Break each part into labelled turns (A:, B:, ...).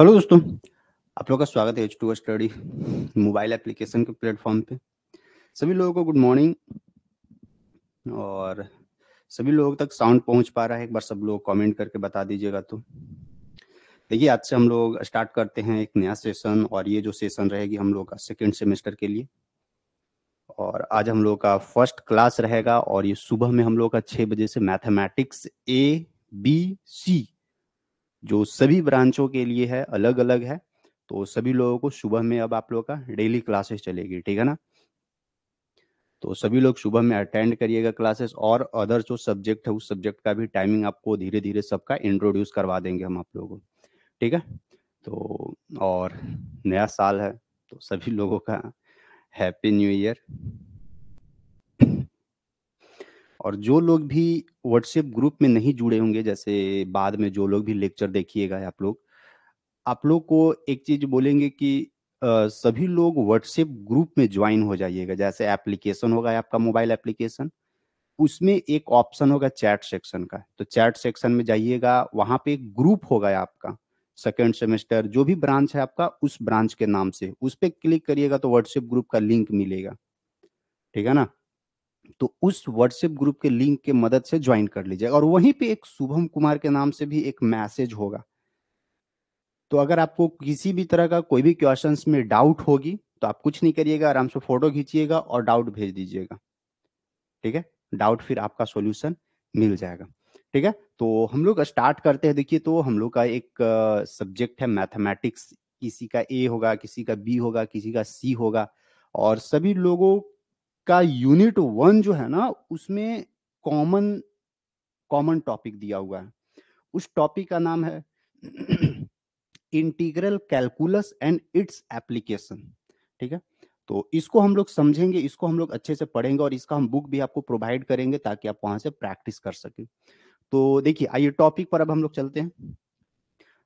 A: Hello दोस्तों, आप लोगों का स्वागत है H2O स्टडी मोबाइल एप्लीकेशन के प्लेटफॉर्म पे। सभी लोगों को गुड मॉर्निंग। और सभी लोगों तक साउंड पहुंच पा रहा है? एक बार सब लोग कमेंट करके बता दीजिएगा। तो देखिए, आज से हम लोग स्टार्ट करते हैं एक नया सेशन, और ये जो सेशन रहेगी हम लोग का सेकेंड सेमेस्टर के लिए। और आज हम लोग का फर्स्ट क्लास रहेगा, और ये सुबह में हम लोग का 6 बजे से मैथमेटिक्स ABC जो सभी ब्रांचों के लिए है, अलग अलग है। तो सभी लोगों को सुबह में अब आप लोग का डेली क्लासेस चलेगी, ठीक है ना? तो सभी लोग सुबह में अटेंड करिएगा क्लासेस, और अदर जो सब्जेक्ट है उस सब्जेक्ट का भी टाइमिंग आपको धीरे धीरे सबका इंट्रोड्यूस करवा देंगे हम आप लोगों को, ठीक है? तो और नया साल है, तो सभी लोगों का हैप्पी न्यू ईयर। और जो लोग भी व्हाट्सएप ग्रुप में नहीं जुड़े होंगे, जैसे बाद में जो लोग भी लेक्चर देखिएगा आप लोग को एक चीज बोलेंगे कि सभी लोग व्हाट्सएप ग्रुप में ज्वाइन हो जाइएगा। जैसे एप्लीकेशन होगा आपका मोबाइल एप्लीकेशन, उसमें एक ऑप्शन होगा चैट सेक्शन का, तो चैट सेक्शन में जाइएगा। वहां पे एक ग्रुप होगा आपका, सेकेंड सेमेस्टर जो भी ब्रांच है आपका उस ब्रांच के नाम से, उस पर क्लिक करिएगा तो व्हाट्सएप ग्रुप का लिंक मिलेगा, ठीक है ना? तो उस व्हाट्सएप ग्रुप के लिंक के मदद से ज्वाइन कर लीजिएगा। और वहीं पे एक शुभम कुमार के नाम से भी एक मैसेज होगा। तो अगर आपको किसी भी तरह का कोई भी क्वेश्चंस में डाउट होगी तो आप कुछ नहीं करिएगा, आराम से फोटो खींचिएगा और डाउट भेज दीजिएगा, ठीक है? डाउट फिर आपका सॉल्यूशन मिल जाएगा, ठीक है? तो हम लोग स्टार्ट करते हैं। देखिए, तो हम लोग का एक सब्जेक्ट है मैथमेटिक्स। किसी का ए होगा, किसी का बी होगा, किसी का सी होगा। और सभी लोगों का यूनिट 1 जो है ना, उसमें कॉमन कॉमन टॉपिक दिया हुआ है। उस टॉपिक का नाम है integral calculus and its application, ठीक है? तो इसको हम लोग समझेंगे, इसको हम लोग अच्छे से पढ़ेंगे, और इसका हम बुक भी आपको प्रोवाइड करेंगे ताकि आप वहां से प्रैक्टिस कर सकें। तो देखिए, आइए टॉपिक पर अब हम लोग चलते हैं।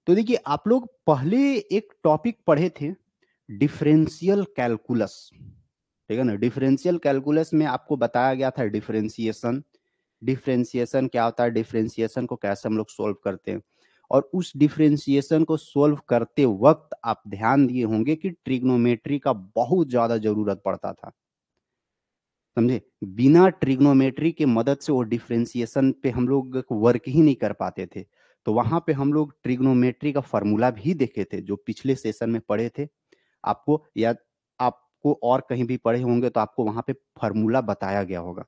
A: तो देखिए, आप लोग पहले एक टॉपिक पढ़े थे, डिफरेंशियल कैलकुलस, ठीक है ना? डिफरेंशियल कैलकुलस में आपको बताया गया था डिफरेंशिएशन। डिफरेंशिएशन क्या होता है, डिफरेंशिएशन को कैसे हम लोग सोल्व करते हैं। और उस डिफरेंशिएशन को सोल्व करते वक्त आप ध्यान दिए होंगे कि ट्रिग्नोमेट्री का बहुत ज्यादा जरूरत पड़ता था, समझे? बिना ट्रिग्नोमेट्री के मदद से वो डिफरेंशिएशन पे हम लोग वर्क ही नहीं कर पाते थे। तो वहां पे हम लोग ट्रिग्नोमेट्री का फॉर्मूला भी देखे थे, जो पिछले सेशन में पढ़े थे आपको, या आपको और कहीं भी पढ़े होंगे तो आपको वहां पे फॉर्मूला बताया गया होगा।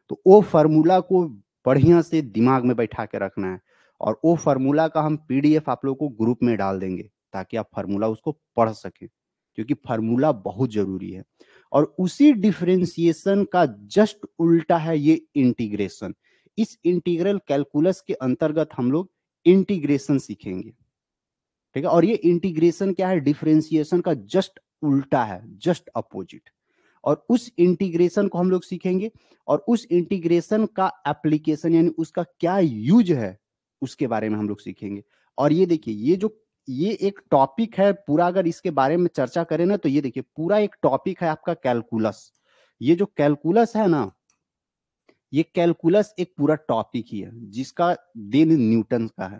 A: तो वो फार्मूला को बढ़िया से दिमाग में बैठा के रखना है। और वो फार्मूला का हम पीडीएफ आप लोगों को ग्रुप में डाल देंगे ताकि आप फार्मूला उसको पढ़ सकें, क्योंकि फार्मूला बहुत जरूरी है। और उसी डिफरेंशिएशन का जस्ट उल्टा है ये इंटीग्रेशन। इस इंटीग्रल कैलकुलस के अंतर्गत हम लोग इंटीग्रेशन सीखेंगे, ठीक है? और ये इंटीग्रेशन क्या है, डिफरेंशिएशन का जस्ट उल्टा है, जस्ट अपोजिट। और उस इंटीग्रेशन को हम लोग सीखेंगे, और उस इंटीग्रेशन का एप्लीकेशन यानी उसका क्या यूज है उसके बारे में हम लोग सीखेंगे। और ये देखिए, ये एक टॉपिक है पूरा। अगर इसके बारे में चर्चा करें ना, तो ये देखिए पूरा एक टॉपिक है आपका कैलकुलस। ये जो कैलकुलस है ना, ये कैलकुलस एक पूरा टॉपिक ही है जिसका देन न्यूटन का है,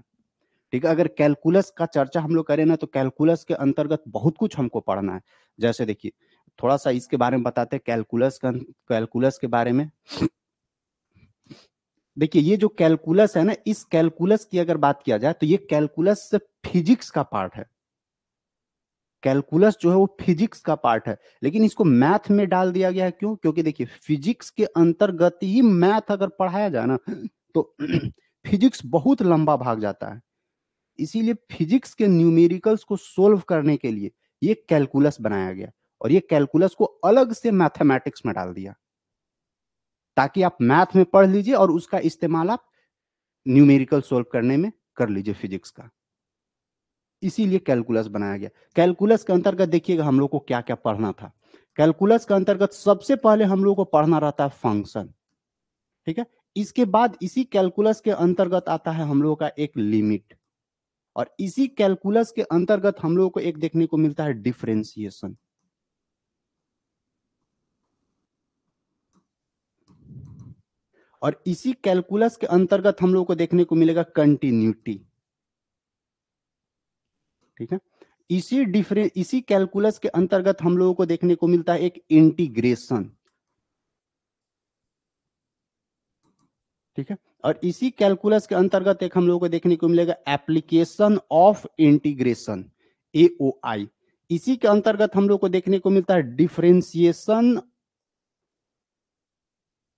A: ठीक है? अगर कैलकुलस का चर्चा हम लोग करें ना, तो कैलकुलस के अंतर्गत बहुत कुछ हमको पढ़ना है। जैसे देखिए, थोड़ा सा इसके बारे में बताते हैं, कैलकुलस के बारे में। देखिए, ये जो कैलकुलस है ना, इस कैलकुलस की अगर बात किया जाए तो ये कैलकुलस फिजिक्स का पार्ट है। कैलकुलस जो है वो फिजिक्स का पार्ट है, लेकिन इसको मैथ में डाल दिया गया है। क्यों? क्योंकि देखिए, फिजिक्स के अंतर्गत ही मैथ अगर पढ़ाया जाए ना, तो फिजिक्स बहुत लंबा भाग जाता है। इसीलिए फिजिक्स के न्यूमेरिकल्स को सोल्व करने के लिए ये कैलकुलस बनाया गया, और ये कैलकुलस को अलग से मैथमेटिक्स में डाल दिया ताकि आप मैथ में पढ़ लीजिए और उसका इस्तेमाल आप न्यूमेरिकल सोल्व करने में कर लीजिए फिजिक्स का। इसीलिए कैलकुलस बनाया गया। कैलकुलस के अंतर्गत देखिएगा हम लोग को क्या क्या पढ़ना था। कैलकुलस के अंतर्गत सबसे पहले हम लोग को पढ़ना रहता है फंक्शन, ठीक है? इसके बाद इसी कैलकुलस के अंतर्गत आता है हम लोग का एक लिमिट, और इसी कैलकुलस के अंतर्गत हम लोगों को एक देखने को मिलता है डिफरेंशिएशन। और इसी कैलकुलस के अंतर्गत हम लोगों को देखने को मिलेगा कंटिन्यूटी। ठीक है। इसी कैलकुलस के अंतर्गत हम लोगों को देखने को मिलता है एक इंटीग्रेशन, ठीक है। और इसी कैलकुलस के अंतर्गत एक हम लोगों को देखने को मिलेगा एप्लीकेशन ऑफ इंटीग्रेशन, एओआई। इसी के अंतर्गत हम लोग को देखने को मिलता है differentiation,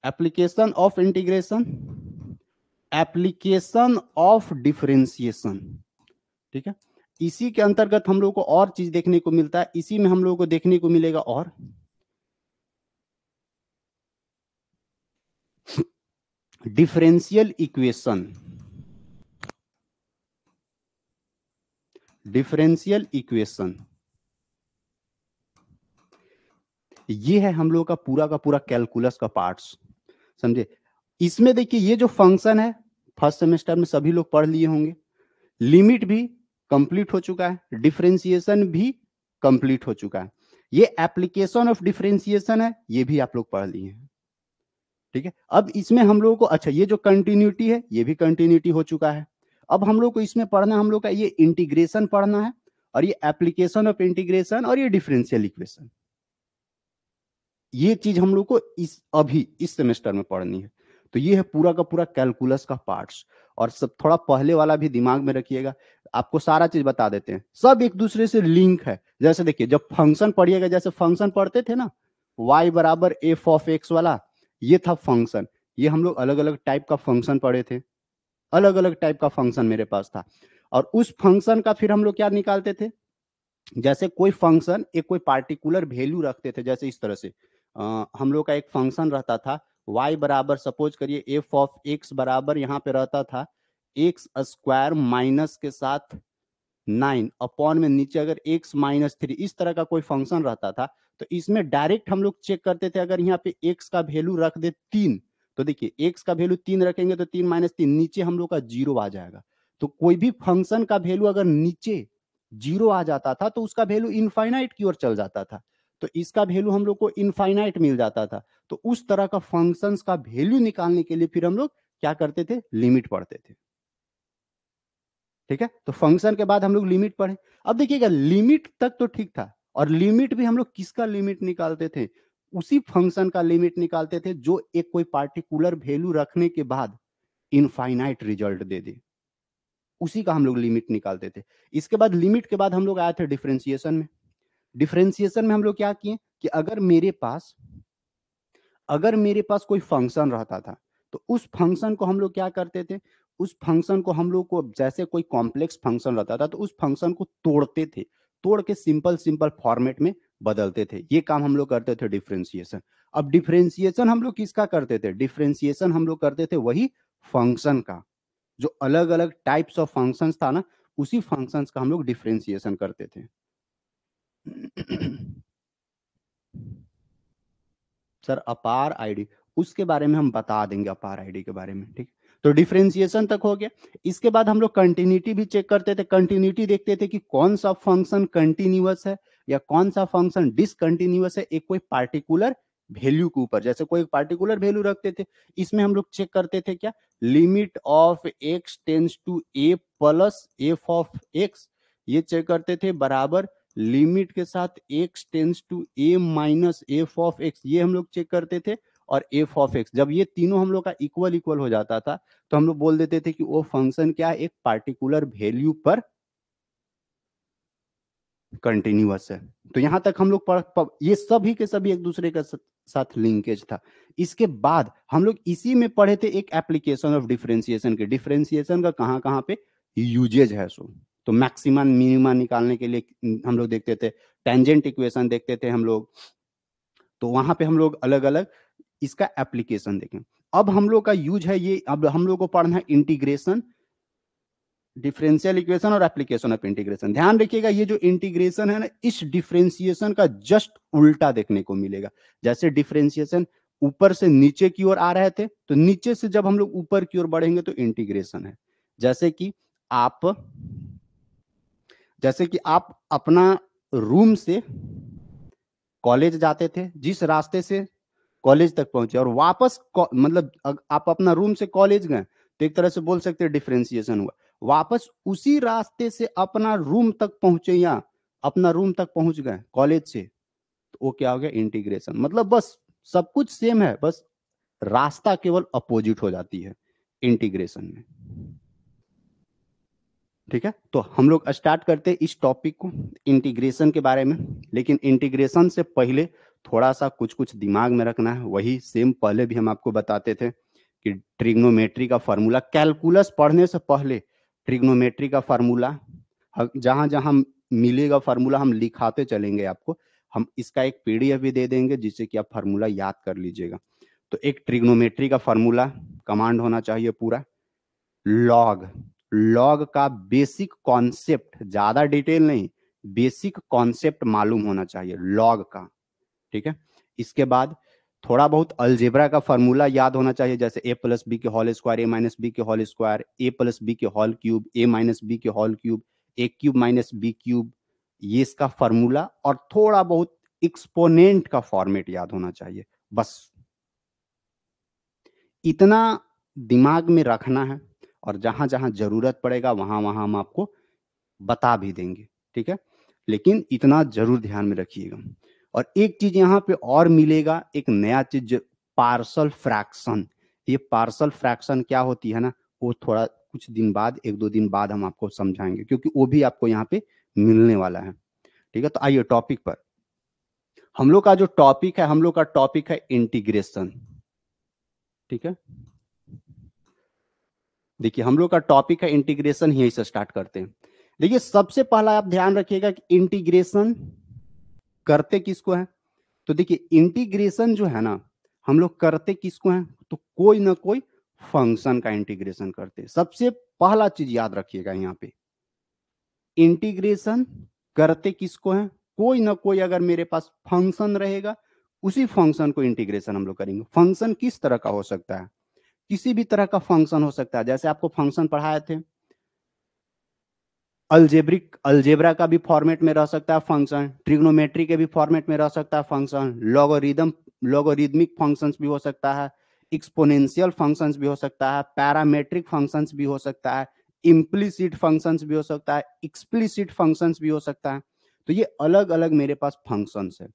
A: application of integration, application of differentiation, ठीक है। इसी के अंतर्गत हम लोग को और चीज देखने को मिलता है, इसी में हम लोग को देखने को मिलेगा और डिफरेंशियल इक्वेशन, डिफरेंशियल इक्वेशन। ये है हम लोग का पूरा कैलकुलस का पार्ट्स, समझे। इसमें देखिए ये जो फंक्शन है फर्स्ट सेमेस्टर में सभी लोग पढ़ लिए होंगे, लिमिट भी कंप्लीट हो चुका है, डिफरेंशिएशन भी कंप्लीट हो चुका है, ये एप्लीकेशन ऑफ डिफरेंशिएशन है, ये भी आप लोग पढ़ लिए हैं, ठीक है। अब इसमें हम लोगों को अच्छा ये जो कंटिन्यूटी है ये भी कंटिन्यूटी हो चुका है। अब हम लोग को इसमें पढ़ना हम लोग का ये इंटीग्रेशन पढ़ना है, और ये एप्लीकेशन ऑफ इंटीग्रेशन, और ये डिफरेंशियल इक्वेशन। ये चीज हम लोग को इस सेमेस्टर में पढ़नी है। तो ये है पूरा का पूरा कैलकुलस का पार्ट्स। और सब थोड़ा पहले वाला भी दिमाग में रखिएगा, आपको सारा चीज बता देते हैं, सब एक दूसरे से लिंक है। जैसे देखिए जब फंक्शन पढ़िएगा, जैसे फंक्शन पढ़ते थे ना, y बराबर एफ ऑफ एक्स वाला, ये था फंक्शन। ये हम लोग अलग अलग टाइप का फंक्शन पढ़े थे, अलग अलग टाइप का फंक्शन मेरे पास था। और उस फंक्शन का फिर हम लोग क्या निकालते थे, जैसे कोई फंक्शन एक कोई पार्टिकुलर वैल्यू रखते थे, जैसे इस तरह से हम लोग का एक फंक्शन रहता था y बराबर, सपोज करिए एफ ऑफ एक्स बराबर यहाँ पे रहता था एक्स स्क्वायर माइनस के साथ 9 अपॉन में नीचे अगर x माइनस 3, इस तरह का कोई फंक्शन रहता था। तो इसमें डायरेक्ट हम लोग चेक करते थे, अगर यहाँ पे x का वैल्यू रख दे 3, तो देखिए x का वैल्यू 3 रखेंगे तो 3 माइनस 3 नीचे हम लोग का 0 आ जाएगा। तो कोई भी फंक्शन का वैल्यू अगर नीचे 0 आ जाता था तो उसका वैल्यू इनफाइनाइट की ओर चल जाता था, तो इसका वैल्यू हम लोग को इनफाइनाइट मिल जाता था। तो उस तरह का फंक्शंस का वैल्यू निकालने के लिए फिर हम लोग क्या करते थे, लिमिट पढ़ते थे, ठीक है। तो फंक्शन के बाद हम लोग लिमिट पढ़े। अब देखिएगा लिमिट तक तो ठीक था, और लिमिट भी हम लोग किसका लिमिट निकालते थे, उसी फंक्शन का लिमिट निकालते थे जो एक कोई पार्टिकुलर वैल्यू रखने के बाद इनफाइनाइट रिजल्ट दे दे, उसी का हम लोग लिमिट निकालते थे। इसके बाद लिमिट के बाद हम लोग आए थे डिफरेंशिएशन में। डिफरेंशिएशन में हम लोग क्या किए कि अगर मेरे पास कोई फंक्शन रहता था, तो उस फंक्शन को हम लोग क्या करते थे, उस फंक्शन को हम लोग को जैसे कोई कॉम्प्लेक्स फंक्शन रहता था तो उस फंक्शन को तोड़ते थे, तोड़ के सिंपल सिंपल फॉर्मेट में बदलते थे। ये काम हम लोग करते थे डिफरेंशिएशन। अब डिफरेंशिएशन हम लोग किसका करते थे, डिफरेंशिएशन हम लोग करते थे वही फंक्शन का, जो अलग अलग टाइप्स ऑफ फंक्शंस था ना, उसी फंक्शंस का हम लोग डिफरेंशिएशन करते थे। सर अपार आईडी, उसके बारे में हम बता देंगे, अपार आईडी के बारे में, ठीक। तो डिफरेंशिएशन तक हो गया। इसके बाद हम लोग कंटिन्यूटी भी चेक करते थे, कंटिन्यूटी देखते थे कि कौन सा फंक्शन कंटिन्यूअस है या कौन सा फंक्शन डिसकंटिन्यूअस है एक कोई पार्टिकुलर वैल्यू के ऊपर। जैसे कोई पार्टिकुलर वैल्यू रखते थे, इसमें हम लोग चेक करते थे क्या, limit of x tends to a plus f of x, ये चेक करते थे, बराबर लिमिट के साथ x tends to a minus f of x, ये हम लोग चेक करते थे। और एफ ऑफ एक्स जब ये तीनों हम लोग का इक्वल इक्वल हो जाता था, तो हम लोग बोल देते थे कि वो फंक्शन क्या है, एक पार्टिकुलर वैल्यू पर कंटिन्यूअस है। तो यहां तक हम लोग ये सभी के सभी एक दूसरे के साथ लिंकेज था। इसके बाद हम लोग इसी में पढ़े थे एक एप्लीकेशन ऑफ डिफरेंशिएशन के, डिफरेंशिएशन का कहां कहां पे यूजेज है। सो तो मैक्सिमा मिनिमा निकालने के लिए हम लोग देखते थे, टेंजेंट इक्वेशन देखते थे हम लोग, तो वहां पे हम लोग अलग अलग इसका एप्लीकेशन देखें। अब हम लोग का यूज है ये, अब हम लोग को पढ़ना है इंटीग्रेशन, डिफरेंशियल इक्वेशन और एप्लीकेशन ऑफ इंटीग्रेशन। ध्यान रखिएगा ये जो इंटीग्रेशन है ना, इस डिफरेंशिएशन का जस्ट उल्टा देखने को मिलेगा। जैसे डिफरेंशिएशन ऊपर से नीचे की ओर आ रहे थे, तो नीचे से जब हम लोग ऊपर की ओर बढ़ेंगे तो इंटीग्रेशन है। जैसे कि आप अपना रूम से कॉलेज जाते थे, जिस रास्ते से कॉलेज तक पहुंचे, और वापस मतलब आप अपना रूम से कॉलेज गए, तो एक तरह से बोल सकते हैं डिफरेंशिएशन हुआ। वापस उसी रास्ते से अपना रूम तक पहुंचे या अपना रूम तक पहुंच गए कॉलेज से, तो वो क्या हो गया, इंटीग्रेशन। मतलब बस सब कुछ सेम है, बस रास्ता केवल अपोजिट हो जाती है इंटीग्रेशन में। ठीक है, तो हम लोग स्टार्ट करते हैं इस टॉपिक को, इंटीग्रेशन के बारे में। लेकिन इंटीग्रेशन से पहले थोड़ा सा कुछ कुछ दिमाग में रखना है, वही सेम पहले भी हम आपको बताते थे कि ट्रिग्नोमेट्री का फार्मूला, कैलकुलस पढ़ने से पहले ट्रिग्नोमेट्री का फार्मूला जहां जहां मिलेगा फार्मूला हम लिखाते चलेंगे आपको। हम इसका एक पीडीएफ भी दे देंगे जिससे कि आप फार्मूला याद कर लीजिएगा। तो एक ट्रिग्नोमेट्री का फार्मूला कमांड होना चाहिए पूरा, लॉग। लॉग का बेसिक कॉन्सेप्ट, ज्यादा डिटेल नहीं, बेसिक कॉन्सेप्ट मालूम होना चाहिए लॉग का। ठीक है, इसके बाद थोड़ा बहुत अलजेब्रा का फॉर्मूला याद होना चाहिए, जैसे ए प्लस बी के होल स्क्वायर, ए माइनस बी के होल स्क्वायर, ए प्लस बी के होल क्यूब, ए माइनस बी के होल क्यूब, ए क्यूब माइनस बी क्यूब, ये इसका फॉर्मूला। और थोड़ा बहुत एक्सपोनेंट का फॉर्मेट याद होना चाहिए, बस इतना दिमाग में रखना है। और जहां जहां जरूरत पड़ेगा वहां वहां हम आपको बता भी देंगे। ठीक है, लेकिन इतना जरूर ध्यान में रखिएगा। और एक चीज यहाँ पे और मिलेगा, एक नया चीज, पार्शल फ्रैक्शन। ये पार्शल फ्रैक्शन क्या होती है ना, वो थोड़ा कुछ दिन बाद, एक दो दिन बाद हम आपको समझाएंगे, क्योंकि वो भी आपको यहाँ पे मिलने वाला है। ठीक है, तो आइए टॉपिक पर। हम लोग का जो टॉपिक है, हम लोग का टॉपिक है इंटीग्रेशन। ठीक है, देखिए हम लोग का टॉपिक है इंटीग्रेशन, यहीं से स्टार्ट करते हैं। देखिए सबसे पहला आप ध्यान रखिएगा कि इंटीग्रेशन करते किसको है। तो देखिए इंटीग्रेशन जो है ना, हम लोग करते किसको है, तो कोई ना कोई फंक्शन का इंटीग्रेशन करते हैं। सबसे पहला चीज याद रखिएगा यहाँ पे, इंटीग्रेशन करते किसको है, कोई ना कोई अगर मेरे पास फंक्शन रहेगा, उसी फंक्शन को इंटीग्रेशन हम लोग करेंगे। फंक्शन किस तरह का हो सकता है, किसी भी तरह का फंक्शन हो सकता है। जैसे आपको फंक्शन पढ़ाए थे, अल्जेब्रिक, अलजेब्रा का भी फॉर्मेट में रह सकता है फंक्शन, ट्रिग्नोमेट्री के भी फॉर्मेट में रह सकता है फंक्शन, लॉगरिदम, लॉगरिदमिक फंक्शंस भी हो सकता है, एक्सपोनेंशियल फंक्शंस भी हो सकता है, पैरामेट्रिक फंक्शंस भी हो सकता है, इम्प्लिसिट फंक्शंस भी हो सकता है, एक्सप्लिसिट फंक्शंस भी हो सकता है। तो ये अलग अलग मेरे पास फंक्शंस है।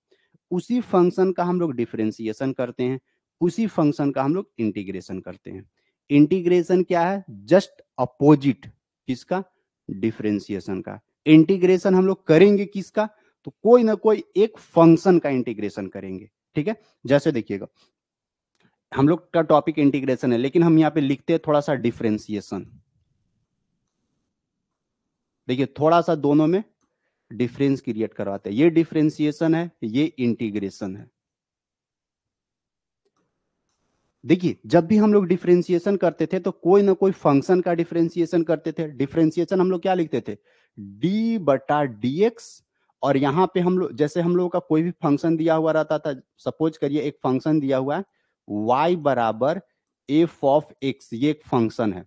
A: उसी फंक्शन का हम लोग डिफरेंशिएशन करते हैं, उसी फंक्शन का हम लोग इंटीग्रेशन करते हैं। इंटीग्रेशन क्या है, जस्ट अपोजिट किसका, डिफरेंशिएशन का। इंटीग्रेशन हम लोग करेंगे किसका, तो कोई ना कोई एक फंक्शन का इंटीग्रेशन करेंगे। ठीक है, जैसे देखिएगा हम लोग का टॉपिक इंटीग्रेशन है, लेकिन हम यहाँ पे लिखते हैं थोड़ा सा डिफरेंशिएशन। देखिए थोड़ा सा दोनों में डिफरेंस क्रिएट करवाते हैं, ये डिफरेंशिएशन है, ये इंटीग्रेशन है। देखिए जब भी हम लोग डिफरेंशिएशन करते थे तो कोई ना कोई फंक्शन का डिफरेंशिएशन करते थे। डिफरेंशिएशन हम लोग क्या लिखते थे, डी बटा डी एक्स। और यहाँ पे हम लोग, जैसे हम लोगों का कोई भी फंक्शन दिया हुआ रहता था, सपोज करिए एक फंक्शन दिया हुआ है y बराबर एफ ऑफ एक्स, ये एक फंक्शन है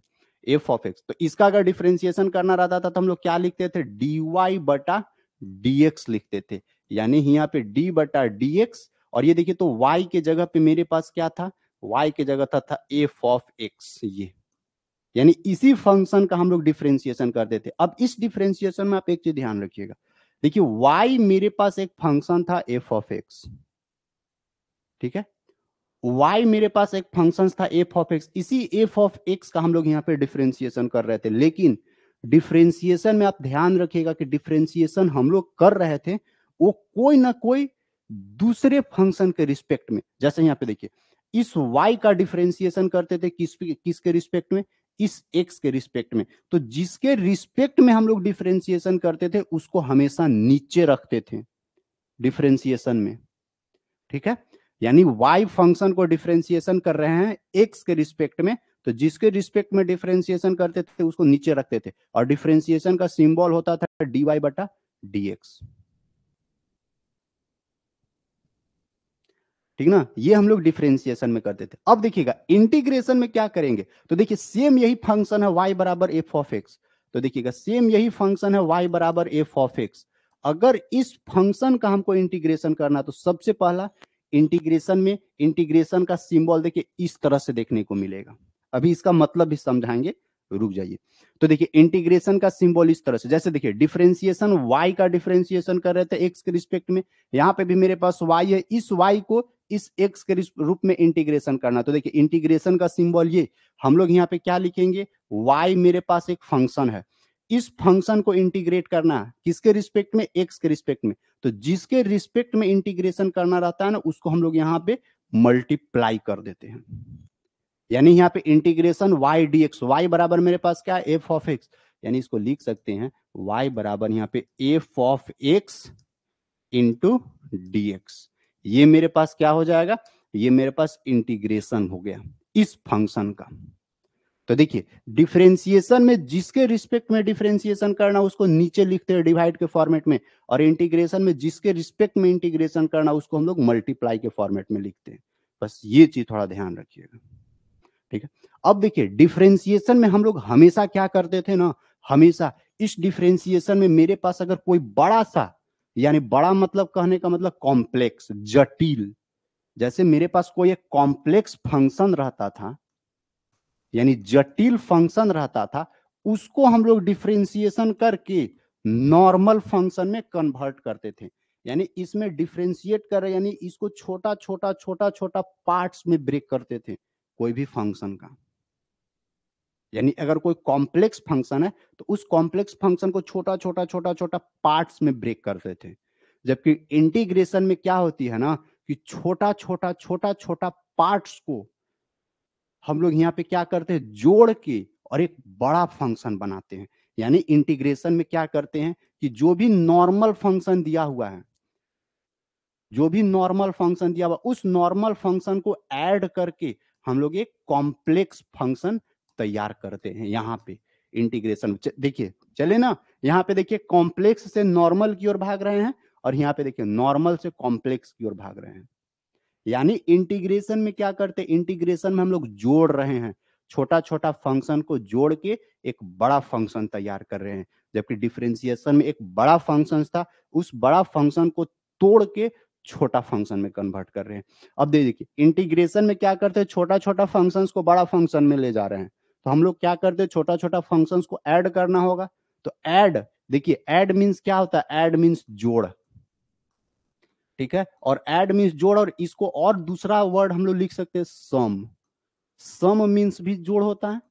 A: एफ ऑफ एक्स। तो इसका अगर डिफरेंशिएशन करना रहता था तो हम लोग क्या लिखते थे, डी वाई बटा डी एक्स लिखते थे। यानी यहाँ पे डी बटा डी एक्स, और ये देखिए तो y के जगह पे मेरे पास क्या था, y के जगह था एफ ऑफ एक्स। ये यानी इसी फंक्शन का हम लोग डिफरेंशिएशन करते थे। अब इस डिफरेंशिएशन में आप एक चीज ध्यान रखिएगा, देखिए y मेरे पास एक फंक्शन था एफ ऑफ एक्स। ठीक है, y मेरे पास एक फंक्शन था एफ ऑफ एक्स, इसी एफ ऑफ एक्स का हम लोग यहाँ पे डिफरेंशिएशन कर रहे थे। लेकिन डिफरेंशिएशन में आप ध्यान रखिएगा कि डिफरेंशिएशन हम लोग कर रहे थे वो कोई ना कोई दूसरे फंक्शन के रिस्पेक्ट में। जैसे यहाँ पे देखिए इस y का डिफरेंशिएशन करते थे किसके रिस्पेक्ट में, इस x के रिस्पेक्ट में। तो जिसके रिस्पेक्ट में हम लोग डिफरेंशिएशन करते थे उसको हमेशा नीचे रखते थे डिफरेंशिएशन में। ठीक है, यानी y फंक्शन को डिफरेंशिएशन कर रहे हैं x के रिस्पेक्ट में, तो जिसके रिस्पेक्ट में डिफरेंशिएशन करते थे उसको नीचे रखते थे। और डिफरेंशिएशन का सिंबल होता था dy बटा dx। ठीक ना, ये हम लोग डिफरेंशिएशन में करते थे। अब देखिएगा इंटीग्रेशन में क्या करेंगे, तो देखिए सेम यही फंक्शन है y बराबर एफ ऑफ एक्स। तो देखिएगा सेम यही फंक्शन है y बराबर एफ ऑफ एक्स। अगर इस फंक्शन का हमको इंटीग्रेशन करना, तो सबसे पहला इंटीग्रेशन में, इंटीग्रेशन का सिंबल देखिए इस तरह से देखने को मिलेगा। अभी इसका मतलब भी समझाएंगे, रुक जाइए। तो देखिए इंटीग्रेशन का सिंबल इस तरह से, जैसे देखिए डिफरेंशिएशन y का डिफरेंशिएशन कर रहे थे x के रिस्पेक्ट में, यहाँ पे भी मेरे पास y है, इस y को इस x के रूप में इंटीग्रेशन करना। तो देखिए इंटीग्रेशन का सिंबल ये, हम लोग यहाँ पे क्या लिखेंगे, y मेरे पास एक फंक्शन है, इस फंक्शन को इंटीग्रेट करना है किसके रिस्पेक्ट में, x के रिस्पेक्ट में। तो जिसके रिस्पेक्ट में इंटीग्रेशन करना रहता है ना, उसको हम लोग यहाँ पे मल्टीप्लाई कर देते हैं। यानी यहाँ पे इंटीग्रेशन y dx, y बराबर मेरे पास क्या है, f ऑफ x, यानी इसको लिख सकते हैं y बराबर यहाँ पे f of x into dx। ये मेरे पास क्या हो जाएगा, ये मेरे पास इंटीग्रेशन हो गया इस फंक्शन का। तो देखिए डिफरेंशिएशन में जिसके रिस्पेक्ट में डिफरेंशिएशन करना उसको नीचे लिखते हैं डिवाइड के फॉर्मेट में, और इंटीग्रेशन में जिसके रिस्पेक्ट में इंटीग्रेशन करना उसको हम लोग मल्टीप्लाई के फॉर्मेट में लिखते हैं। बस ये चीज थोड़ा ध्यान रखिएगा, ठीक है। अब देखिए डिफरेंशिएशन में हम लोग हमेशा क्या करते थे ना, हमेशा इस डिफरेंशिएशन में मेरे पास अगर कोई बड़ा सा, यानी बड़ा मतलब कहने का मतलब कॉम्प्लेक्स, जटिल, जैसे मेरे पास कोई एक कॉम्प्लेक्स फंक्शन रहता था, यानी जटिल फंक्शन रहता था, उसको हम लोग डिफरेंशिएशन करके नॉर्मल फंक्शन में कन्वर्ट करते थे। यानी इसमें डिफरेंशिएट कर रहे, यानी इसको छोटा छोटा छोटा छोटा पार्ट्स में ब्रेक करते थे कोई भी फंक्शन का। यानी अगर कोई कॉम्प्लेक्स फंक्शन है तो उस कॉम्प्लेक्स फंक्शन को छोटा छोटा छोटा छोटा पार्ट्स में ब्रेक करते थे। जबकि इंटीग्रेशन में क्या होती है ना, कि छोटा छोटा छोटा छोटा पार्ट्स को हम लोग यहाँ पे क्या करते हैं, जोड़ के और एक बड़ा फंक्शन बनाते हैं। यानी इंटीग्रेशन में क्या करते हैं कि जो भी नॉर्मल फंक्शन दिया हुआ है, जो भी नॉर्मल फंक्शन दिया हुआ, उस नॉर्मल फंक्शन को ऐड करके हम लोग एक कॉम्प्लेक्स फंक्शन तैयार करते हैं। यहाँ पे इंटीग्रेशन देखिए चले ना, यहाँ पे देखिए कॉम्प्लेक्स से नॉर्मल की ओर भाग रहे हैं, और यहाँ पे देखिए नॉर्मल से कॉम्प्लेक्स की ओर भाग रहे हैं। यानी इंटीग्रेशन में क्या करते हैं, इंटीग्रेशन में हम लोग जोड़ रहे हैं, छोटा छोटा फंक्शन को जोड़ के एक बड़ा फंक्शन तैयार कर रहे हैं। जबकि डिफरेंशिएशन में एक बड़ा फंक्शन था, उस बड़ा फंक्शन को तोड़ के छोटा फंक्शन में कन्वर्ट कर रहे हैं। अब देखिए इंटीग्रेशन में क्या करते हैं, छोटा छोटा फंक्शंस को बड़ा फंक्शन में ले जा रहे हैं। तो हम लोग क्या करते हैं, छोटा छोटा फंक्शंस को ऐड करना होगा। तो ऐड, देखिए ऐड मीन्स क्या होता है, ऐड मीन्स जोड़, ठीक है। और ऐड मीन्स जोड़, और इसको और दूसरा वर्ड हम लोग लिख सकते हैं सम, सम मीन्स भी जोड़ होता है।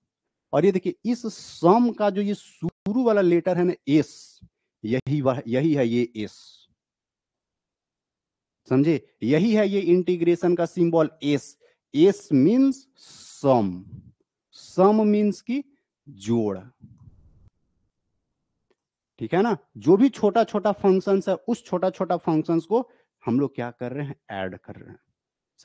A: और ये देखिए इस सम का जो ये शुरू वाला लेटर है ना, एस, यही है ये एस, समझे, यही है ये इंटीग्रेशन का सिंबल एस। एस मीन्स सम, सम मीन्स की जोड़, ठीक है ना। जो भी छोटा छोटा फंक्शंस है, उस छोटा छोटा फंक्शंस को हम लोग क्या कर रहे हैं, ऐड कर रहे हैं,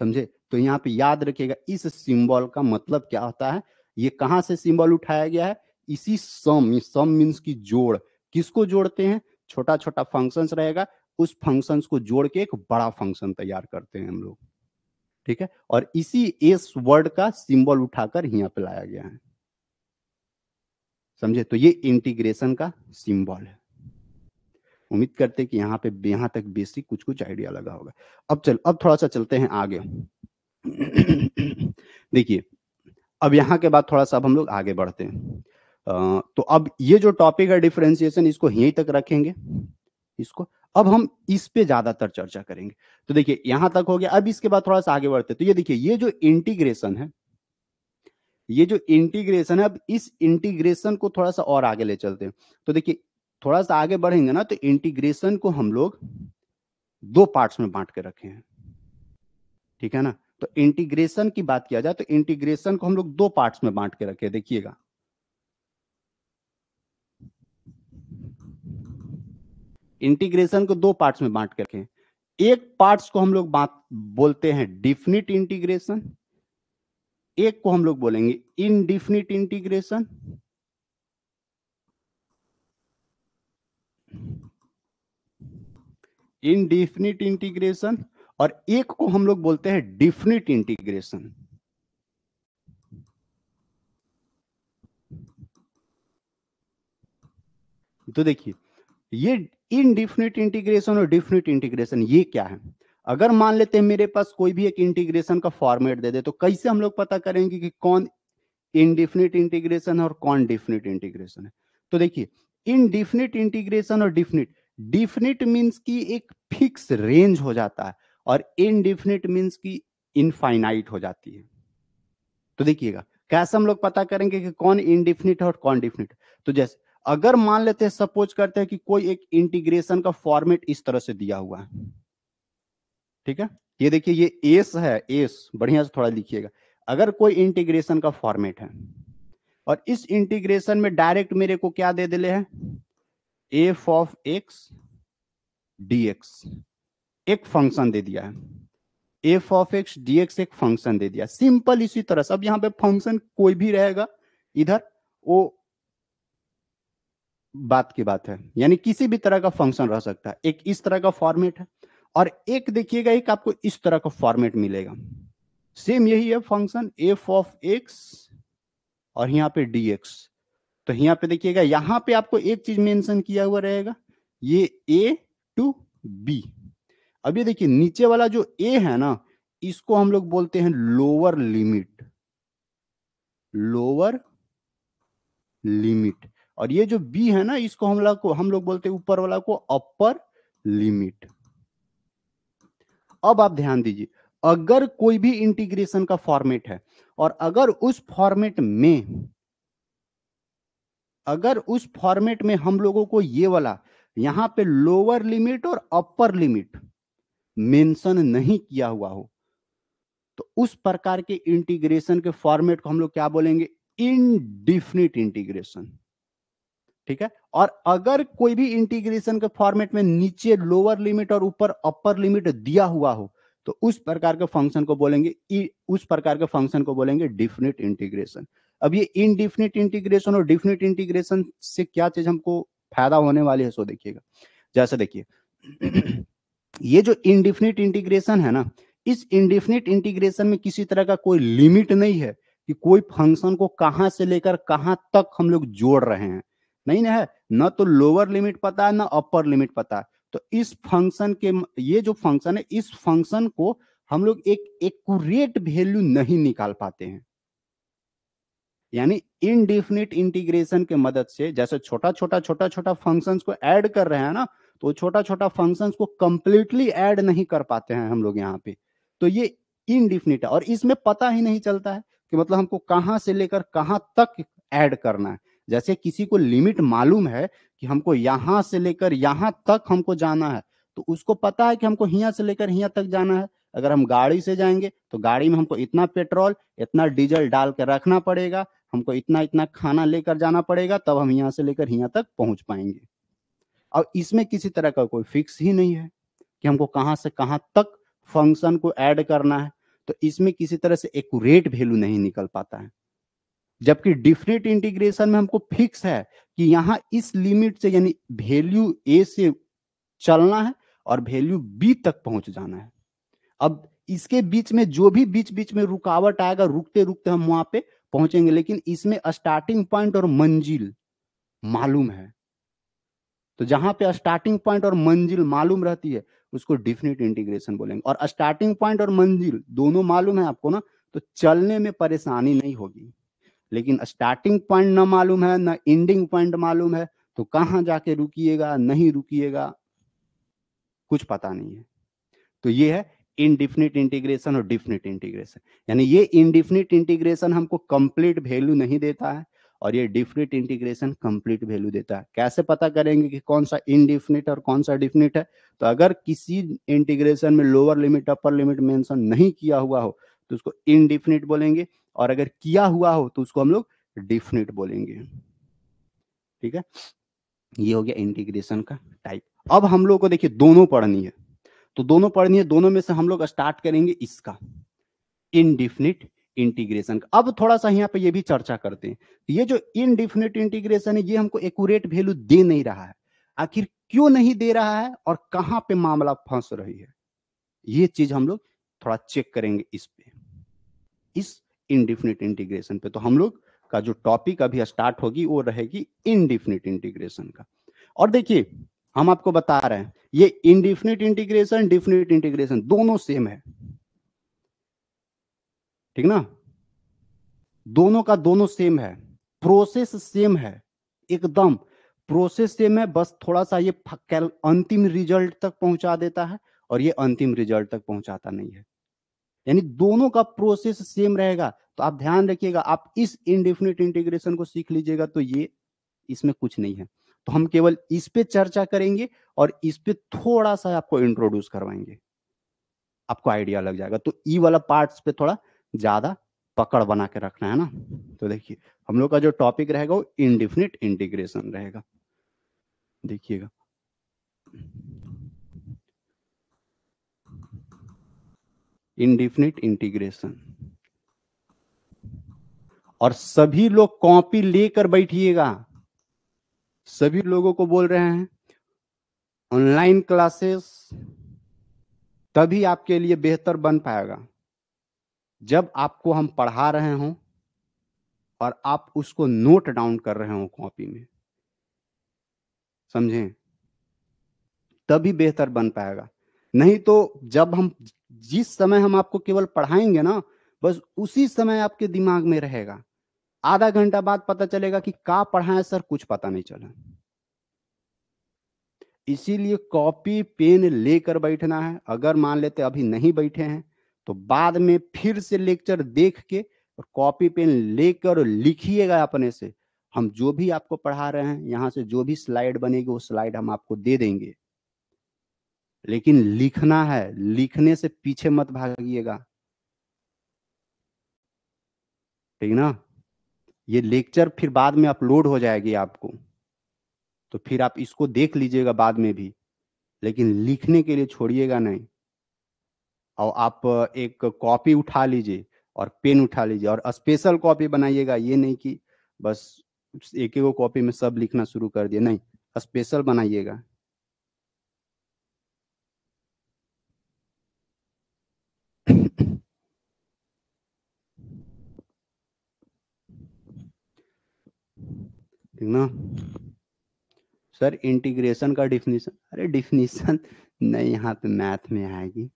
A: समझे। तो यहाँ पे याद रखिएगा इस सिंबल का मतलब क्या होता है, ये कहां से सिंबल उठाया गया है, इसी सम, सम मीन्स की जोड़। किसको जोड़ते हैं, छोटा छोटा फंक्शंस रहेगा, उस फंक्शंस को जोड़ के एक बड़ा फंक्शन तैयार करते हैं हम लोग, ठीक है। और इसी एस वर्ड का सिंबल उठाकर यहाँ पे लाया गया है, समझे। तो ये इंटीग्रेशन का सिंबल है। उम्मीद करते हैं कि यहाँ पे यहाँ तक बेसिक कुछ कुछ आइडिया लगा होगा। अब थोड़ा सा चलते हैं आगे। देखिए अब यहाँ के बाद थोड़ा सा अब हम लोग आगे बढ़ते हैं। तो अब ये जो टॉपिक है डिफरेंशिएशन, इसको यहीं तक रखेंगे, इसको अब हम इस पे ज्यादातर चर्चा करेंगे। तो देखिए यहां तक हो गया। अब इसके बाद थोड़ा सा आगे बढ़ते हैं। तो ये देखिए ये जो इंटीग्रेशन है, ये जो इंटीग्रेशन है, अब इस इंटीग्रेशन को थोड़ा सा और आगे ले चलते हैं। तो देखिए थोड़ा सा आगे बढ़ेंगे ना, तो इंटीग्रेशन को हम लोग दो पार्ट्स में बांट के रखे हैं, ठीक है ना। तो इंटीग्रेशन की बात किया जाए तो इंटीग्रेशन को हम लोग दो पार्ट्स में बांट के रखे, देखिएगा। इंटीग्रेशन को दो पार्ट्स में बांट के रखे, एक पार्ट्स को हम लोग बात बोलते हैं डिफिनिट इंटीग्रेशन, एक को हम लोग बोलेंगे इनडिफिनिट इंटीग्रेशन। इनडिफिनिट इंटीग्रेशन, और एक को हम लोग बोलते हैं डिफिनिट इंटीग्रेशन। तो देखिए ये इनडिफिनिट इंटीग्रेशन और डिफिनिट इंटीग्रेशन ये क्या है। अगर मान लेते हैं मेरे पास कोई भी एक इंटीग्रेशन का फॉर्मेट दे दे, तो कैसे हम लोग पता करेंगे कि कौन इनडिफिनिट इंटीग्रेशन और कौन डिफिनिट इंटीग्रेशन है। तो देखिए, इनडिफिनिट इंटीग्रेशन और डिफिनिट, डिफिनिट मीन्स की एक फिक्स रेंज हो जाता है और इनडिफिनिट मीन्स की इनफाइनाइट हो जाती है। तो देखिएगा कैसे हम लोग पता करेंगे कि कौन इनडिफिनिट है और कौन डिफिनिट। तो जैसे अगर मान लेते हैं, सपोज करते हैं कि कोई एक इंटीग्रेशन का फॉर्मेट इस तरह से दिया हुआ है, ठीक है। ये देखिए, ये एस है, एस बढ़िया से थोड़ा लिखिएगा। अगर कोई इंटीग्रेशन का फॉर्मेट है और इस इंटीग्रेशन में डायरेक्ट मेरे को क्या दे दिले हैं, एफ ऑफ एक्स डीएक्स, एक फंक्शन दे दिया है, एफ ऑफ एक्स डीएक्स एक फंक्शन दे दिया, सिंपल इसी तरह से। अब यहाँ पे फंक्शन कोई भी रहेगा इधर, वो बात की बात है, यानी किसी भी तरह का फंक्शन रह सकता है। एक इस तरह का फॉर्मेट है और एक देखिएगा एक आपको इस तरह का फॉर्मेट मिलेगा, सेम यही है फंक्शन एफ ऑफ एक्स और यहाँ पे dx। तो यहाँ पे देखिएगा, यहाँ पे आपको एक चीज मेंशन किया हुआ रहेगा, ये a टू b। अब ये देखिए नीचे वाला जो a है ना, इसको हम लोग बोलते हैं लोअर लिमिट, लोअर लिमिट। और ये जो b है ना, इसको हम लोग बोलते हैं ऊपर वाला को अपर लिमिट। अब आप ध्यान दीजिए, अगर कोई भी इंटीग्रेशन का फॉर्मेट है और अगर उस फॉर्मेट में हम लोगों को ये वाला यहां पे लोअर लिमिट और अपर लिमिट मेंशन नहीं किया हुआ हो, तो उस प्रकार के इंटीग्रेशन के फॉर्मेट को हम लोग क्या बोलेंगे, इनडिफिनिट इंटीग्रेशन, ठीक है। और अगर कोई भी इंटीग्रेशन के फॉर्मेट में नीचे लोअर लिमिट और ऊपर अपर लिमिट दिया हुआ हो, तो उस प्रकार के फंक्शन को बोलेंगे डिफिनिट इंटीग्रेशन। अब ये इनडिफिनिट इंटीग्रेशन और डिफिनिट इंटीग्रेशन से क्या चीज हमको फायदा होने वाली है, सो देखिएगा। जैसे देखिए ये जो इनडिफिनिट इंटीग्रेशन है ना, इस इनडिफिनिट इंटीग्रेशन में किसी तरह का कोई लिमिट नहीं है कि कोई फंक्शन को कहां से लेकर कहां तक हम लोग जोड़ रहे हैं, नहीं ना है। न तो लोअर लिमिट पता है, ना अपर लिमिट पता है। तो इस फंक्शन के, ये जो फंक्शन है, इस फंक्शन को हम लोग एक एक्यूरेट वैल्यू नहीं निकाल पाते हैं। यानी इनडिफिनिट इंटीग्रेशन के मदद से जैसे छोटा छोटा फंक्शंस को ऐड कर रहे हैं ना, तो छोटा छोटा फंक्शंस को कंप्लीटली ऐड नहीं कर पाते हैं हम लोग यहाँ पे। तो ये इनडिफिनिट है और इसमें पता ही नहीं चलता है कि मतलब हमको कहां से लेकर कहां तक ऐड करना है। जैसे किसी को लिमिट मालूम है कि हमको यहां से लेकर यहां तक हमको जाना है, तो उसको पता है कि हमको यहाँ से लेकर यहाँ तक जाना है। अगर हम गाड़ी से जाएंगे तो गाड़ी में हमको इतना पेट्रोल इतना डीजल डाल के रखना पड़ेगा, हमको इतना इतना खाना लेकर जाना पड़ेगा, तब हम यहाँ से लेकर यहाँ तक पहुंच पाएंगे। अब इसमें किसी तरह का कोई फिक्स ही नहीं है कि हमको कहां से कहां तक फंक्शन को ऐड करना है, तो इसमें किसी तरह से एक्यूरेट वैल्यू नहीं निकल पाता है। जबकि डिफिनिट इंटीग्रेशन में हमको फिक्स है कि यहां इस लिमिट से, यानी वैल्यू ए से चलना है और वैल्यू बी तक पहुंच जाना है। अब इसके बीच में जो भी बीच बीच में रुकावट आएगा, रुकते रुकते हम वहां पे पहुंचेंगे, लेकिन इसमें स्टार्टिंग पॉइंट और मंजिल मालूम है। तो जहां पे स्टार्टिंग पॉइंट और मंजिल मालूम रहती है, उसको डिफिनिट इंटीग्रेशन बोलेंगे। और स्टार्टिंग पॉइंट और मंजिल दोनों मालूम है आपको ना, तो चलने में परेशानी नहीं होगी। लेकिन स्टार्टिंग पॉइंट ना मालूम है, ना एंडिंग पॉइंट मालूम है, तो कहां जाके रुकिएगा नहीं रुकिएगा कुछ पता नहीं है। तो ये है इनडिफिनिट इंटीग्रेशन और डिफिनिट इंटीग्रेशन। यानी ये इनडिफिनिट इंटीग्रेशन हमको कंप्लीट वैल्यू नहीं देता है और ये डिफिनिट इंटीग्रेशन कंप्लीट वैल्यू देता है। कैसे पता करेंगे कि कौन सा इनडिफिनिट और कौन सा डिफिनिट है? तो अगर किसी इंटीग्रेशन में lower limit upper limit mention नहीं किया हुआ हो तो उसको इनडिफिनिट बोलेंगे, और अगर किया हुआ हो तो उसको हम लोग डिफिनिट बोलेंगे। ठीक है, ये हो गया इंटीग्रेशन का टाइप। अब हम लोग को देखिए दोनों पढ़नी है, तो दोनों पढ़नी है, दोनों में से हम लोग स्टार्ट करेंगे इसका इनडिफिनिट इंटीग्रेशन का। अब थोड़ा सा यहाँ पे ये भी चर्चा करते हैं, ये जो इनडिफिनिट इंटीग्रेशन है ये हमको एक्यूरेट वैल्यू दे नहीं रहा है। आखिर क्यों नहीं दे रहा है और कहां पे मामला फंस रही है, ये चीज हम लोग थोड़ा चेक करेंगे इस पे, इस इनडिफिनिट इंटीग्रेशन पे। तो हम लोग का जो टॉपिक अभी स्टार्ट होगी वो रहेगी इनडिफिनिट इंटीग्रेशन का। और देखिए हम आपको बता रहे हैं ये इनडिफिनिट इंटीग्रेशन डिफिनिट इंटीग्रेशन दोनों सेम है, ठीक ना। दोनों का दोनों सेम है, प्रोसेस सेम है, एकदम प्रोसेस सेम है, बस थोड़ा सा ये अंतिम रिजल्ट तक पहुंचा देता है और ये अंतिम रिजल्ट तक पहुंचाता नहीं है। यानी दोनों का प्रोसेस सेम रहेगा। तो आप ध्यान रखिएगा, आप इस इनडेफिनिट इंटीग्रेशन को सीख लीजिएगा तो ये इसमें कुछ नहीं है। तो हम केवल इस पे चर्चा करेंगे और इस पे थोड़ा सा आपको इंट्रोड्यूस करवाएंगे, आपको आइडिया लग जाएगा। तो ई वाला पार्ट्स पे थोड़ा ज्यादा पकड़ बना के रखना है ना। तो देखिए हम लोग का जो टॉपिक रहेगा वो इनडिफिनिट इंटीग्रेशन रहेगा। देखिएगा, इनडिफिनिट इंटीग्रेशन, और सभी लोग कॉपी लेकर बैठिएगा। सभी लोगों को बोल रहे हैं ऑनलाइन क्लासेस तभी आपके लिए बेहतर बन पाएगा जब आपको हम पढ़ा रहे हों और आप उसको नोट डाउन कर रहे हो कॉपी में, समझें, तभी बेहतर बन पाएगा। नहीं तो जब हम जिस समय हम आपको केवल पढ़ाएंगे ना, बस उसी समय आपके दिमाग में रहेगा। आधा घंटा बाद पता चलेगा कि क्या पढ़ाएं सर, कुछ पता नहीं चला। इसीलिए कॉपी पेन लेकर बैठना है। अगर मान लेते अभी नहीं बैठे हैं तो बाद में फिर से लेक्चर देख के और कॉपी पेन लेकर लिखिएगा अपने से। हम जो भी आपको पढ़ा रहे हैं यहाँ से जो भी स्लाइड बनेगी वो स्लाइड हम आपको दे देंगे, लेकिन लिखना है, लिखने से पीछे मत भागिएगा, ठीक ना। ये लेक्चर फिर बाद में अपलोड हो जाएगी आपको, तो फिर आप इसको देख लीजिएगा बाद में भी, लेकिन लिखने के लिए छोड़िएगा नहीं। और आप एक कॉपी उठा लीजिए और पेन उठा लीजिए और स्पेशल कॉपी बनाइएगा। ये नहीं कि बस एक एक कॉपी में सब लिखना शुरू कर दिया, नहीं, स्पेशल बनाइएगा। ठीक ना सर। इंटीग्रेशन का डिफिनीशन, अरे डिफिनीशन नहीं, यहाँ पे मैथ में आएगी।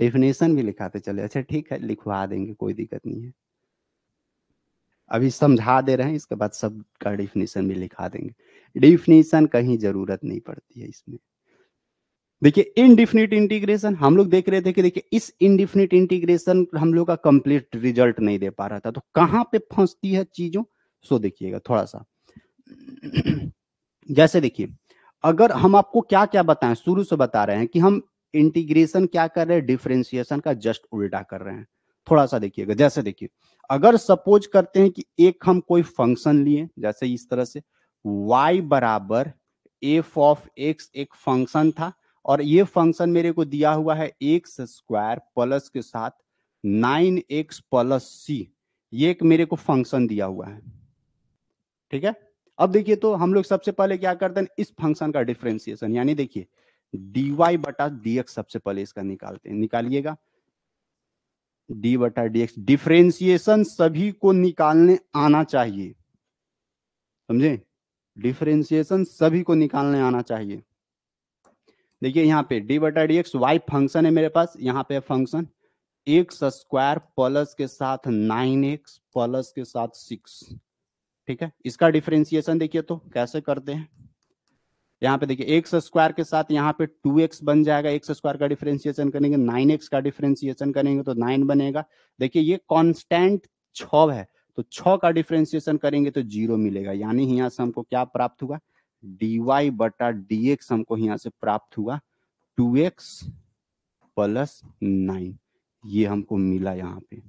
A: डिफिनीशन भी लिखाते चले, अच्छा ठीक है लिखवा देंगे, कोई दिक्कत नहीं है। अभी समझा दे रहे हैं, इसके बाद सब का डिफिनीशन भी लिखा देंगे। डिफिनीशन कहीं जरूरत नहीं पड़ती है इसमें। देखिए इनडिफिनिट इंटीग्रेशन हम लोग देख रहे थे कि देखिए इस इनडिफिनिट इंटीग्रेशन हम लोग का कंप्लीट रिजल्ट नहीं दे पा रहा था, तो कहां पे फंसती है चीजों। सो देखिएगा थोड़ा सा। जैसे देखिए, अगर हम आपको क्या क्या बताएं, शुरू से बता रहे हैं कि हम इंटीग्रेशन क्या कर रहे हैं, डिफरेंशिएशन का जस्ट उल्टा कर रहे हैं। थोड़ा सा देखिएगा, जैसे देखिए अगर सपोज करते हैं कि एक हम कोई फंक्शन लिए, जैसे इस तरह से y बराबर एफ ऑफ एक्स एक फंक्शन था, और ये फंक्शन मेरे को दिया हुआ है एक्स स्क्वायर प्लस के साथ 9x प्लस सी, ये एक मेरे को फंक्शन दिया हुआ है, ठीक है। अब देखिए तो हम लोग सबसे पहले क्या करते हैं, इस फंक्शन का डिफरेंशिएशन, यानी देखिए dy बटा dx सबसे पहले इसका निकालते हैं, निकालिएगा। डी बटा डी एक्स डिफरेंशिएशन सभी को निकालने आना चाहिए, समझे, डिफरेंशिएशन सभी को निकालने आना चाहिए। देखिए यहाँ पे डी बटा डी एक्स वाई फंक्शन है मेरे पास, यहाँ पे फंक्शन एक्स स्क्वायर प्लस के साथ 9x प्लस के साथ 6, ठीक है। इसका डिफरेंशिएशन देखिए तो कैसे करते हैं। यहाँ पे देखिए एक्स स्क्वायर के साथ यहाँ पे 2x बन जाएगा, एक्स स्क्वायर का डिफरेंशिएशन करेंगे, 9x का डिफरेंशिएशन करेंगे तो 9 बनेगा। देखिए ये कांस्टेंट 6 है, तो 6 का डिफरेंशिएशन करेंगे तो 0 मिलेगा, यानी यहाँ से हमको क्या प्राप्त हुआ, dy बटा dx हमको यहाँ से प्राप्त हुआ 2x प्लस 9, ये हमको मिला यहाँ पे।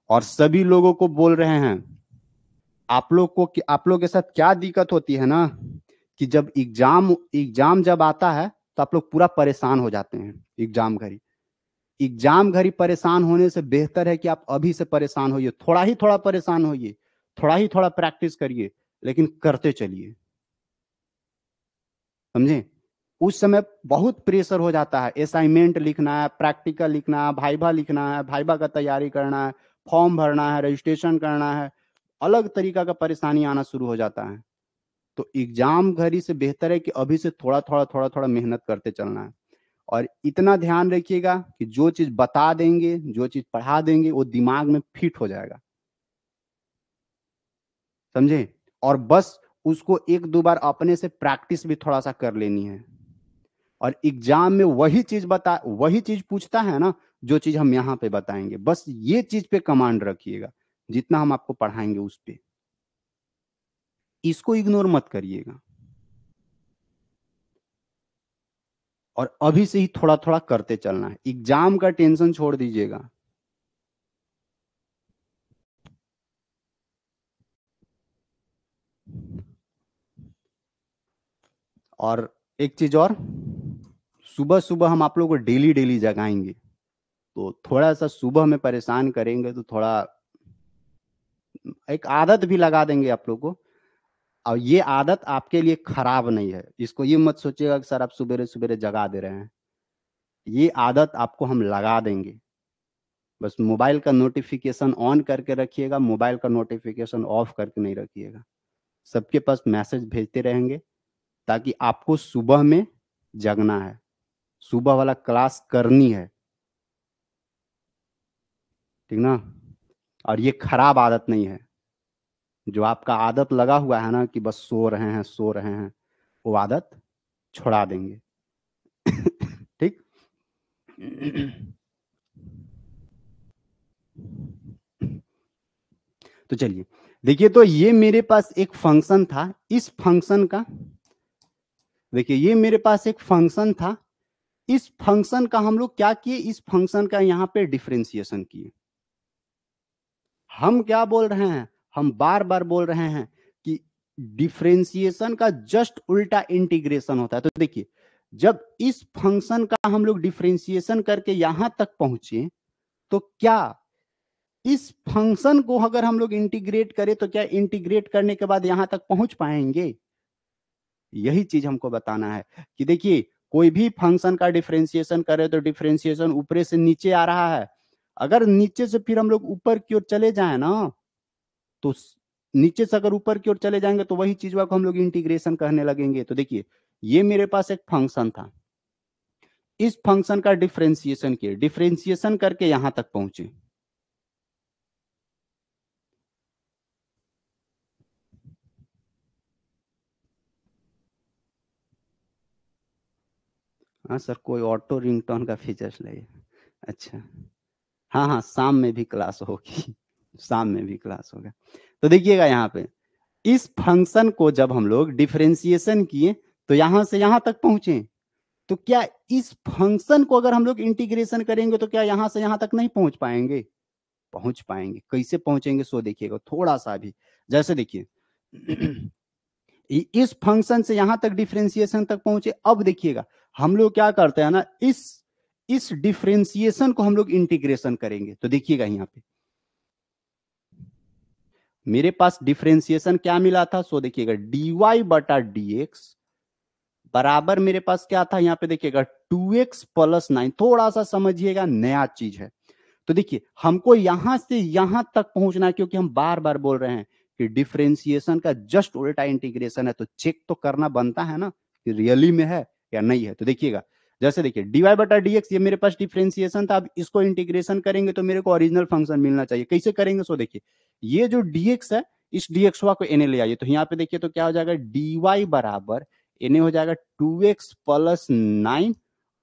A: और सभी लोगों को बोल रहे हैं, आप लोग के साथ क्या दिक्कत होती है ना, कि जब एग्जाम एग्जाम जब आता है तो आप लोग पूरा परेशान हो जाते हैं एग्जाम घड़ी। एग्जाम घड़ी परेशान होने से बेहतर है कि आप अभी से परेशान होइए, थोड़ा ही थोड़ा परेशान होइए, थोड़ा ही थोड़ा प्रैक्टिस करिए, लेकिन करते चलिए, समझे। उस समय बहुत प्रेशर हो जाता है, असाइनमेंट लिखना है, प्रैक्टिकल लिखना है, भाइबा लिखना है, भाइबा का तैयारी करना है, फॉर्म भरना है, रजिस्ट्रेशन करना है, अलग तरीका का परेशानी आना शुरू हो जाता है। तो एग्जाम घड़ी से बेहतर है कि अभी से थोड़ा थोड़ा थोड़ा थोड़ा मेहनत करते चलना है। और इतना ध्यान रखिएगा कि जो चीज बता देंगे, जो चीज पढ़ा देंगे वो दिमाग में फिट हो जाएगा, समझे? और बस उसको 1-2 बार अपने से प्रैक्टिस भी थोड़ा-सा कर लेनी है। और एग्जाम में वही चीज पूछता है ना, जो चीज हम यहाँ पे बताएंगे, बस ये चीज पे कमांड रखिएगा, जितना हम आपको पढ़ाएंगे उस पे, इसको इग्नोर मत करिएगा। और अभी से ही थोड़ा थोड़ा करते चलना है, एग्जाम का टेंशन छोड़ दीजिएगा। और एक चीज और, सुबह सुबह हम आप लोग को डेली डेली जगाएंगे, तो थोड़ा सा सुबह में परेशान करेंगे तो थोड़ा एक आदत भी लगा देंगे आप लोग को। और ये आदत आपके लिए खराब नहीं है, इसको ये मत सोचिएगा कि सर आप सुबेरे सुबेरे जगा दे रहे हैं। ये आदत आपको हम लगा देंगे। बस मोबाइल का नोटिफिकेशन ऑन करके रखिएगा, मोबाइल का नोटिफिकेशन ऑफ करके नहीं रखिएगा। सबके पास मैसेज भेजते रहेंगे, ताकि आपको सुबह में जगना है, सुबह वाला क्लास करनी है, ठीक ना। और ये खराब आदत नहीं है, जो आपका आदत लगा हुआ है ना कि बस सो रहे हैं सो रहे हैं, वो आदत छुड़ा देंगे। ठीक। तो चलिए, देखिए, तो ये मेरे पास एक फंक्शन था, इस फंक्शन का, देखिए ये मेरे पास एक फंक्शन था, इस फंक्शन का हम लोग क्या किए, इस फंक्शन का यहां पे डिफरेंशिएशन किए। हम क्या बोल रहे हैं, हम बार बार बोल रहे हैं कि डिफरेंशिएशन का जस्ट उल्टा इंटीग्रेशन होता है। तो देखिए, जब इस फंक्शन का हम लोग डिफरेंशिएशन करके यहां तक पहुंचे, तो क्या इस फंक्शन को अगर हम लोग इंटीग्रेट करें, तो क्या इंटीग्रेट करने के बाद यहां तक पहुंच पाएंगे? यही चीज हमको बताना है कि देखिए, कोई भी फंक्शन का डिफरेंशिएशन करें तो डिफरेंशिएशन ऊपर से नीचे आ रहा है। अगर नीचे से फिर हम लोग ऊपर की ओर चले जाए ना, तो नीचे से अगर ऊपर की ओर चले जाएंगे तो वही चीज को हम लोग इंटीग्रेशन कहने लगेंगे। तो देखिए, ये मेरे पास एक फंक्शन था, इस फंक्शन का डिफरेंशिएशन किए, डिफरेंशिएशन करके यहां तक पहुंचे। हाँ सर, कोई ऑटो रिंगटोन का फीचर्स लगे। अच्छा, हाँ हाँ, शाम में भी क्लास होगी, शाम में भी क्लास होगा। तो देखिएगा यहाँ पे, इस फंक्शन को जब हम लोग डिफरेंशिएशन किए, तो यहां से यहां तक पहुंचे, तो क्या इस फंक्शन को अगर हम लोग इंटीग्रेशन करेंगे, तो क्या यहां से यहां तक नहीं पहुंच पाएंगे? पहुंच पाएंगे। कैसे पहुंचेंगे, सो देखिएगा थोड़ा सा भी। जैसे देखिए, इस फंक्शन से यहां तक डिफरेंशिएशन तक पहुंचे, अब देखिएगा हम लोग क्या करते हैं ना, इस डिफरेंशिएशन को हम लोग इंटीग्रेशन करेंगे। तो देखिएगा यहाँ पे मेरे पास डिफरेंशिएशन क्या मिला था, सो देखिएगा dy/dx बराबर मेरे पास क्या था, यहाँ पे देखिएगा 2x+9। थोड़ा सा समझिएगा, नया चीज है। तो देखिए, हमको यहां से यहां तक पहुंचना है, क्योंकि हम बार बार बोल रहे हैं कि डिफरेंशिएशन का जस्ट उल्टा इंटीग्रेशन है, तो चेक तो करना बनता है ना कि रियली में है या नहीं है। तो देखिएगा, जैसे देखिए dy/dx, ये मेरे पास डिफरेंशिएशन था, अब इसको इंटीग्रेशन करेंगे तो मेरे को ओरिजिनल फंक्शन मिलना चाहिए। कैसे करेंगे, सो देखिए, ये जो dx है, इस dx को एने ले आइए, तो यहाँ पे देखिए तो क्या हो जाएगा, dy बराबर एने हो जाएगा 2x+9,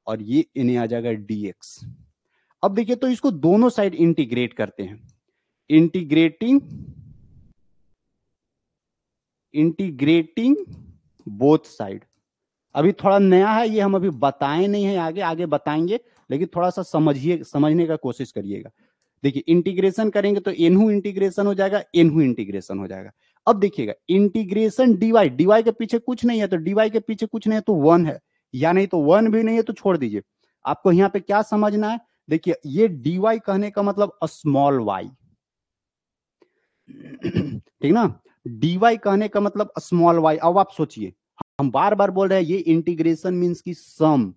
A: और ये एने आ जाएगा dx। अब देखिए, तो इसको दोनों साइड इंटीग्रेट करते हैं, इंटीग्रेटिंग इंटीग्रेटिंग बोथ साइड। अभी थोड़ा नया है ये, हम अभी बताए नहीं है, आगे आगे बताएंगे, लेकिन थोड़ा सा समझिए, समझने का कोशिश करिएगा। देखिए, इंटीग्रेशन करेंगे तो एनहू इंटीग्रेशन हो जाएगा, एनहू इंटीग्रेशन हो जाएगा। अब देखिएगा, इंटीग्रेशन डीवाई, डीवाई के पीछे कुछ नहीं है, तो डीवाई के पीछे कुछ नहीं है तो वन है, या नहीं तो वन भी नहीं है तो छोड़ दीजिए। आपको यहाँ पे क्या समझना है, देखिए ये डीवाई कहने का मतलब स्मॉल वाई, ठीक ना। डीवाई कहने का मतलब स्मॉल वाई। अब आप सोचिए, हम बार बार बोल रहे हैं ये इंटीग्रेशन मींस की सम।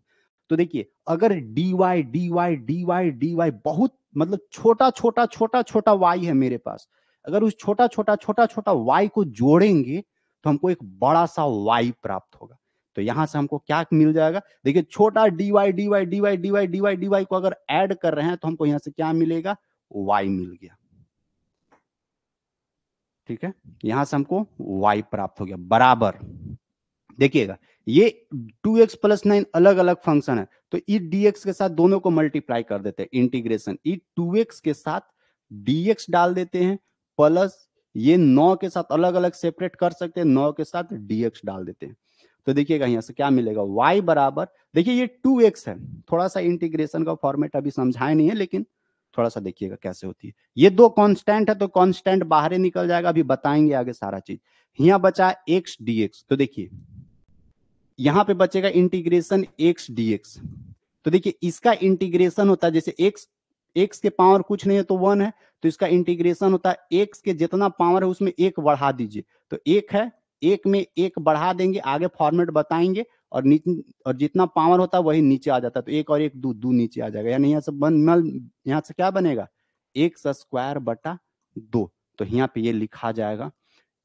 A: तो देखिए, अगर डीवाई डीवाई डीवाई डीवाई बहुत मतलब छोटा छोटा छोटा छोटा वाई है मेरे पास, अगर उस छोटा छोटा छोटा छोटा वाई को जोड़ेंगे तो हमको एक बड़ा सा वाई प्राप्त होगा। तो यहां से हमको क्या मिल जाएगा, देखिए छोटा dy dy dy dy dy dy को अगर ऐड कर रहे हैं तो हमको यहां से क्या मिलेगा, वाई मिल गया। ठीक है, यहां से हमको y प्राप्त हो गया बराबर, देखिएगा ये 2x प्लस 9 अलग अलग फंक्शन है, तो ई dx के साथ दोनों को मल्टीप्लाई कर देते हैं, इंटीग्रेशन ई 2x के साथ dx डाल देते हैं, प्लस ये 9 के साथ अलग अलग सेपरेट कर सकते हैं, 9 के साथ dx डाल देते हैं। तो देखिएगा यहां से क्या मिलेगा, y बराबर, देखिए ये 2x है, थोड़ा सा इंटीग्रेशन का फॉर्मेट अभी समझाया नहीं है, लेकिन थोड़ा सा देखिएगा कैसे होती है। ये दो कांस्टेंट है तो कांस्टेंट बाहर ही निकल जाएगा, अभी बताएंगे आगे सारा चीज। यहाँ बचा x dx, तो देखिए यहां पे बचेगा इंटीग्रेशन x dx, तो देखिए इसका इंटीग्रेशन होता है, जैसे x के पावर कुछ नहीं है तो 1 है, तो इसका इंटीग्रेशन होता है x के जितना पावर है उसमें एक बढ़ा दीजिए, तो एक है, एक में एक बढ़ा देंगे, आगे फॉर्मेट बताएंगे, और नीचे और जितना पावर होता है वही नीचे आ जाता है, तो एक और एक दो, दो नीचे आ जाएगा, यानी यहाँ से क्या बनेगा, एक्स स्क्वायर बटा 2, तो यहाँ पे ये लिखा जाएगा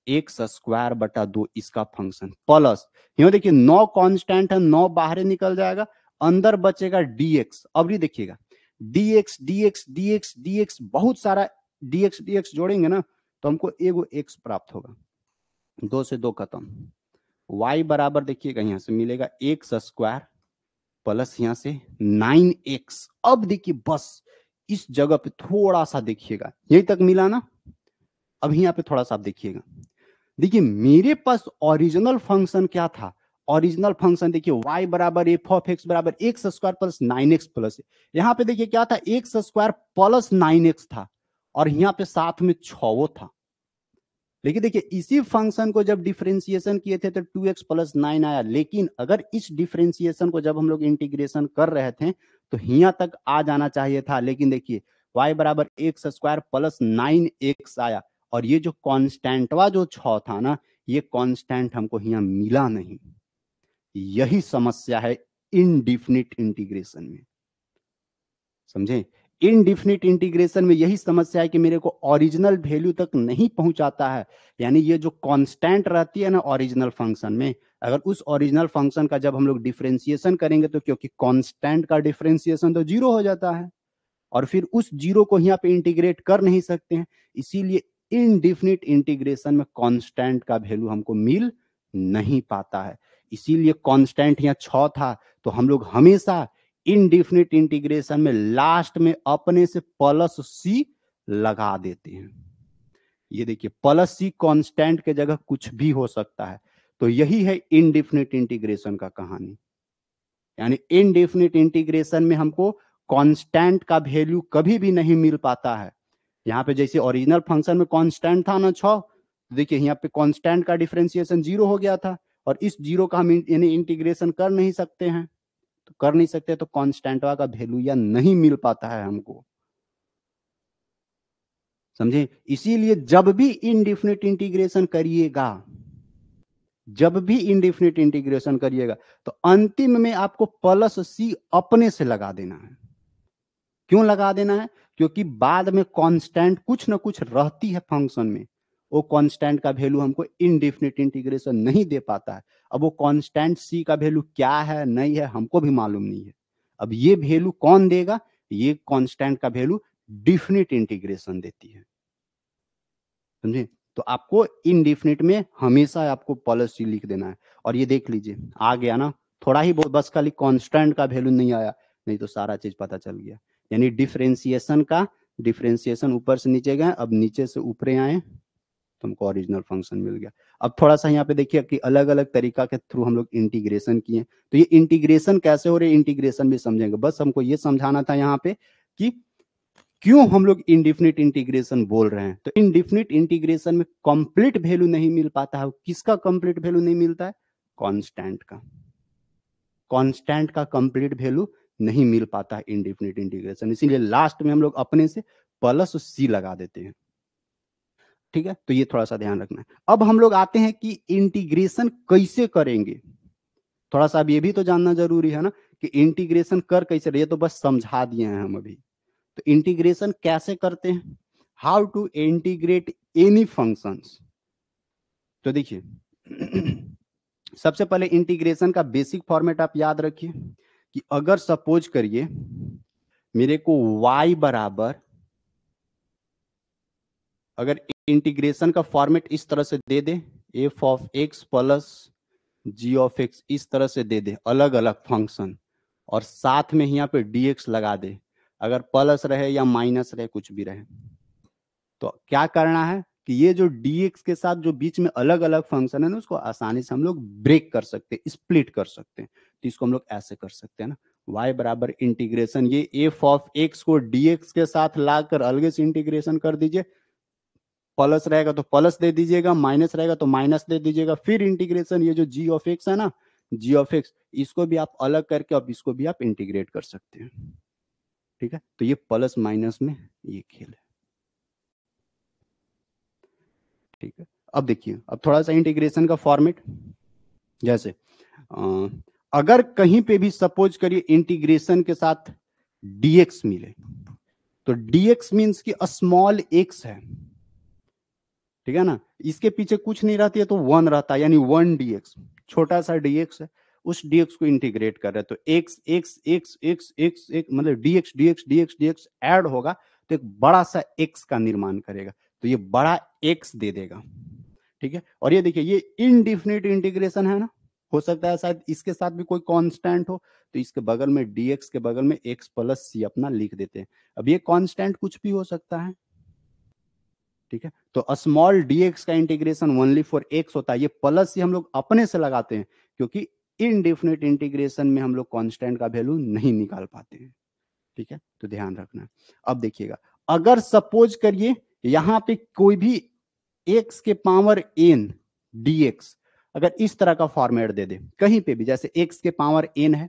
A: एक्स स्क्वायर बटा 2 इसका फंक्शन, प्लस यहाँ देखिए 9 कांस्टेंट है, 9 बाहर निकल जाएगा, अंदर बचेगा dx, अब ये देखिएगा dx dx dx dx बहुत सारा dx dx जोड़ेंगे ना तो हमको एगो x प्राप्त होगा, 2 से 2 खत्म, y बराबर देखिएगा यहां से मिलेगा एक्स स्क्वायर प्लस यहां से 9x, अब देखिए बस इस जगह पे थोड़ा सा देखिएगा, यहीं तक मिला ना, अब यहाँ पे थोड़ा सा आप देखिएगा, देखिए मेरे पास ओरिजिनल फंक्शन क्या था, ओरिजिनल फंक्शन देखिए y बराबर एफ ऑफ एक्स बराबर x square plus 9x plus, यहाँ पे देखिए क्या था, एक्स स्क्वायर प्लस 9x था, और यहाँ पे साथ में 6 था, लेकिन देखिए इसी फंक्शन को जब डिफरेंशिएशन किए थे तो 2x प्लस 9 आया, लेकिन अगर इस डिफरेंशिएशन को जब हम लोग इंटीग्रेशन कर रहे थे तो यहाँ तक आ जाना चाहिए था, लेकिन देखिए y बराबर एक्स स्क्वायर प्लस 9x आया, और ये जो कांस्टेंटवा जो 6 था ना, ये कांस्टेंट हमको यहाँ मिला नहीं, यही समस्या है इनडिफिनिट इंटीग्रेशन में, समझे, इनडिफिनिट इंटीग्रेशन में यही समस्या है कि मेरे को ओरिजिनल वैल्यू तक नहीं पहुंचाता है, यानी ये जो कांस्टेंट रहती है ना ओरिजिनल फंक्शन में, अगर उस ओरिजिनल फंक्शन का जब हम लोग डिफरेंशिएशन करेंगे तो क्योंकि कांस्टेंट का डिफरेंशिएशन तो 0 हो जाता है, और फिर उस 0 को यहाँ पे इंटीग्रेट कर नहीं सकते हैं, इसीलिए इनडिफिनिट इंटीग्रेशन में कांस्टेंट का वैल्यू हमको मिल नहीं पाता है, इसीलिए कांस्टेंट यहाँ 6 था, तो हम लोग हमेशा इनडिफिनिट इंटीग्रेशन में लास्ट में अपने से प्लस सी लगा देते हैं, ये देखिए प्लस सी कांस्टेंट के जगह कुछ भी हो सकता है, तो यही है इनडिफिनिट इंटीग्रेशन का कहानी, यानी इनडिफिनिट इंटीग्रेशन में हमको कांस्टेंट का वैल्यू कभी भी नहीं मिल पाता है, यहाँ पे जैसे ओरिजिनल फंक्शन में कांस्टेंट था ना 6, तो देखिए यहाँ पे कांस्टेंट का डिफरेंशिएशन 0 हो गया था, और इस 0 का हम यानी इंटीग्रेशन कर नहीं सकते हैं, तो कर नहीं सकते तो कांस्टेंटवा का वैल्यू या नहीं मिल पाता है हमको, समझे, इसीलिए जब भी इनडिफिनिट इंटीग्रेशन करिएगा, जब भी इनडिफिनिट इंटीग्रेशन करिएगा तो अंतिम में आपको प्लस सी अपने से लगा देना है, क्यों लगा देना है, क्योंकि बाद में कांस्टेंट कुछ ना कुछ रहती है फंक्शन में, वो कांस्टेंट का वैल्यू हमको इनडिफिनिट इंटीग्रेशन नहीं दे पाता है, अब वो कांस्टेंट सी का वैल्यू क्या है नहीं है हमको भी मालूम नहीं है, अब ये वैल्यू कौन देगा, ये कांस्टेंट का वैल्यू डिफिनिट इंटीग्रेशन देती है, समझे, तो आपको इनडिफिनिट में हमेशा आपको प्लस सी लिख देना है, और ये देख लीजिए आ गया ना, थोड़ा ही बहुत, बस खाली कांस्टेंट का वैल्यू नहीं आया, नहीं तो सारा चीज पता चल गया, यानी डिफरेंशिएशन ऊपर से नीचे गए, अब नीचे से ऊपर आए तो हमको ओरिजिनल फंक्शन मिल गया। अब थोड़ा सा यहाँ पे देखिए कि अलग अलग तरीका के थ्रू हम लोग इंटीग्रेशन किए, तो ये इंटीग्रेशन कैसे हो रही है, इंटीग्रेशन भी समझेंगे, बस हमको ये समझाना था यहाँ पे कि क्यों हम लोग इनडिफिनिट इंटीग्रेशन बोल रहे हैं, तो इनडिफिनिट इंटीग्रेशन में कंप्लीट वैल्यू नहीं मिल पाता है, किसका कंप्लीट वैल्यू नहीं मिलता है, कांस्टेंट का, कांस्टेंट का कंप्लीट वैल्यू नहीं मिल पाता है इनडिफिनिट इंटीग्रेशन, इसीलिए लास्ट में हम लोग अपने से प्लस सी लगा देते हैं, ठीक है, तो ये थोड़ा सा ध्यान रखना है। अब हम लोग आते हैं कि इंटीग्रेशन कैसे करेंगे, थोड़ा सा अब ये भी तो जानना जरूरी है ना कि इंटीग्रेशन कर कैसे, ये तो बस समझा दिए हैं हम अभी, तो इंटीग्रेशन कैसे करते हैं, how to integrate any functions, तो देखिए सबसे पहले इंटीग्रेशन का बेसिक फॉर्मेट आप याद रखिए कि अगर सपोज करिए मेरे को y बराबर, अगर इंटीग्रेशन का फॉर्मेट इस तरह से दे दे, F of X plus G of X, इस तरह से दे दे अलग अलग फंक्शन, और साथ में यहाँ पे dx लगा दे, अगर प्लस रहे या माइनस रहे कुछ भी रहे, तो क्या करना है कि ये जो dx के साथ जो बीच में अलग अलग फंक्शन है ना, उसको आसानी से हम लोग ब्रेक कर सकते हैं, स्प्लिट कर सकते हैं। तो इसको हम लोग ऐसे कर सकते हैं ना, y बराबर इंटीग्रेशन ये एफ ऑफ एक्स को dx के साथ लाकर अलग से इंटीग्रेशन कर दीजिए, प्लस रहेगा तो प्लस दे दीजिएगा, माइनस रहेगा तो माइनस दे दीजिएगा, फिर इंटीग्रेशन ये जो जी ऑफ एक्स है ना, जी ऑफ एक्स, इसको भी आप अलग करके अब इसको भी आप इंटीग्रेट कर सकते हैं। ठीक है, तो ये प्लस माइनस में ये खेल है। ठीक है, अब देखिए, अब थोड़ा सा इंटीग्रेशन का फॉर्मेट, जैसे अगर कहीं पे भी सपोज करिए इंटीग्रेशन के साथ dx मिले, तो dx मीन्स कि स्मॉल x है, ठीक है ना, इसके पीछे कुछ नहीं रहती है तो 1 रहता है, यानी 1 dx, छोटा सा dx है, उस dx को इंटीग्रेट कर रहे हैं, तो x x x x x x मतलब dx dx dx dx add होगा तो एक बड़ा सा x का निर्माण करेगा, तो ये बड़ा x दे देगा। ठीक है, और ये देखिए ये इनडिफिनिट इंटीग्रेशन है ना, हो सकता है शायद इसके साथ भी कोई कांस्टेंट हो, तो इसके बगल में dx के बगल में x प्लस सी अपना लिख देते हैं। अब ये कांस्टेंट कुछ भी हो सकता है, ठीक है, तो स्मॉल dx का इंटीग्रेशन ओनली फॉर x होता है, ये प्लस सी हम लोग अपने से लगाते हैं क्योंकि इनडिफिनिट इंटीग्रेशन में हम लोग कांस्टेंट का वैल्यू नहीं निकाल पाते हैं। ठीक है, तो ध्यान रखना। अब देखिएगा, अगर सपोज करिए यहां पे कोई भी x के पावर n dx अगर इस तरह का फॉर्मेट दे दे कहीं पे भी, जैसे x के पावर n है,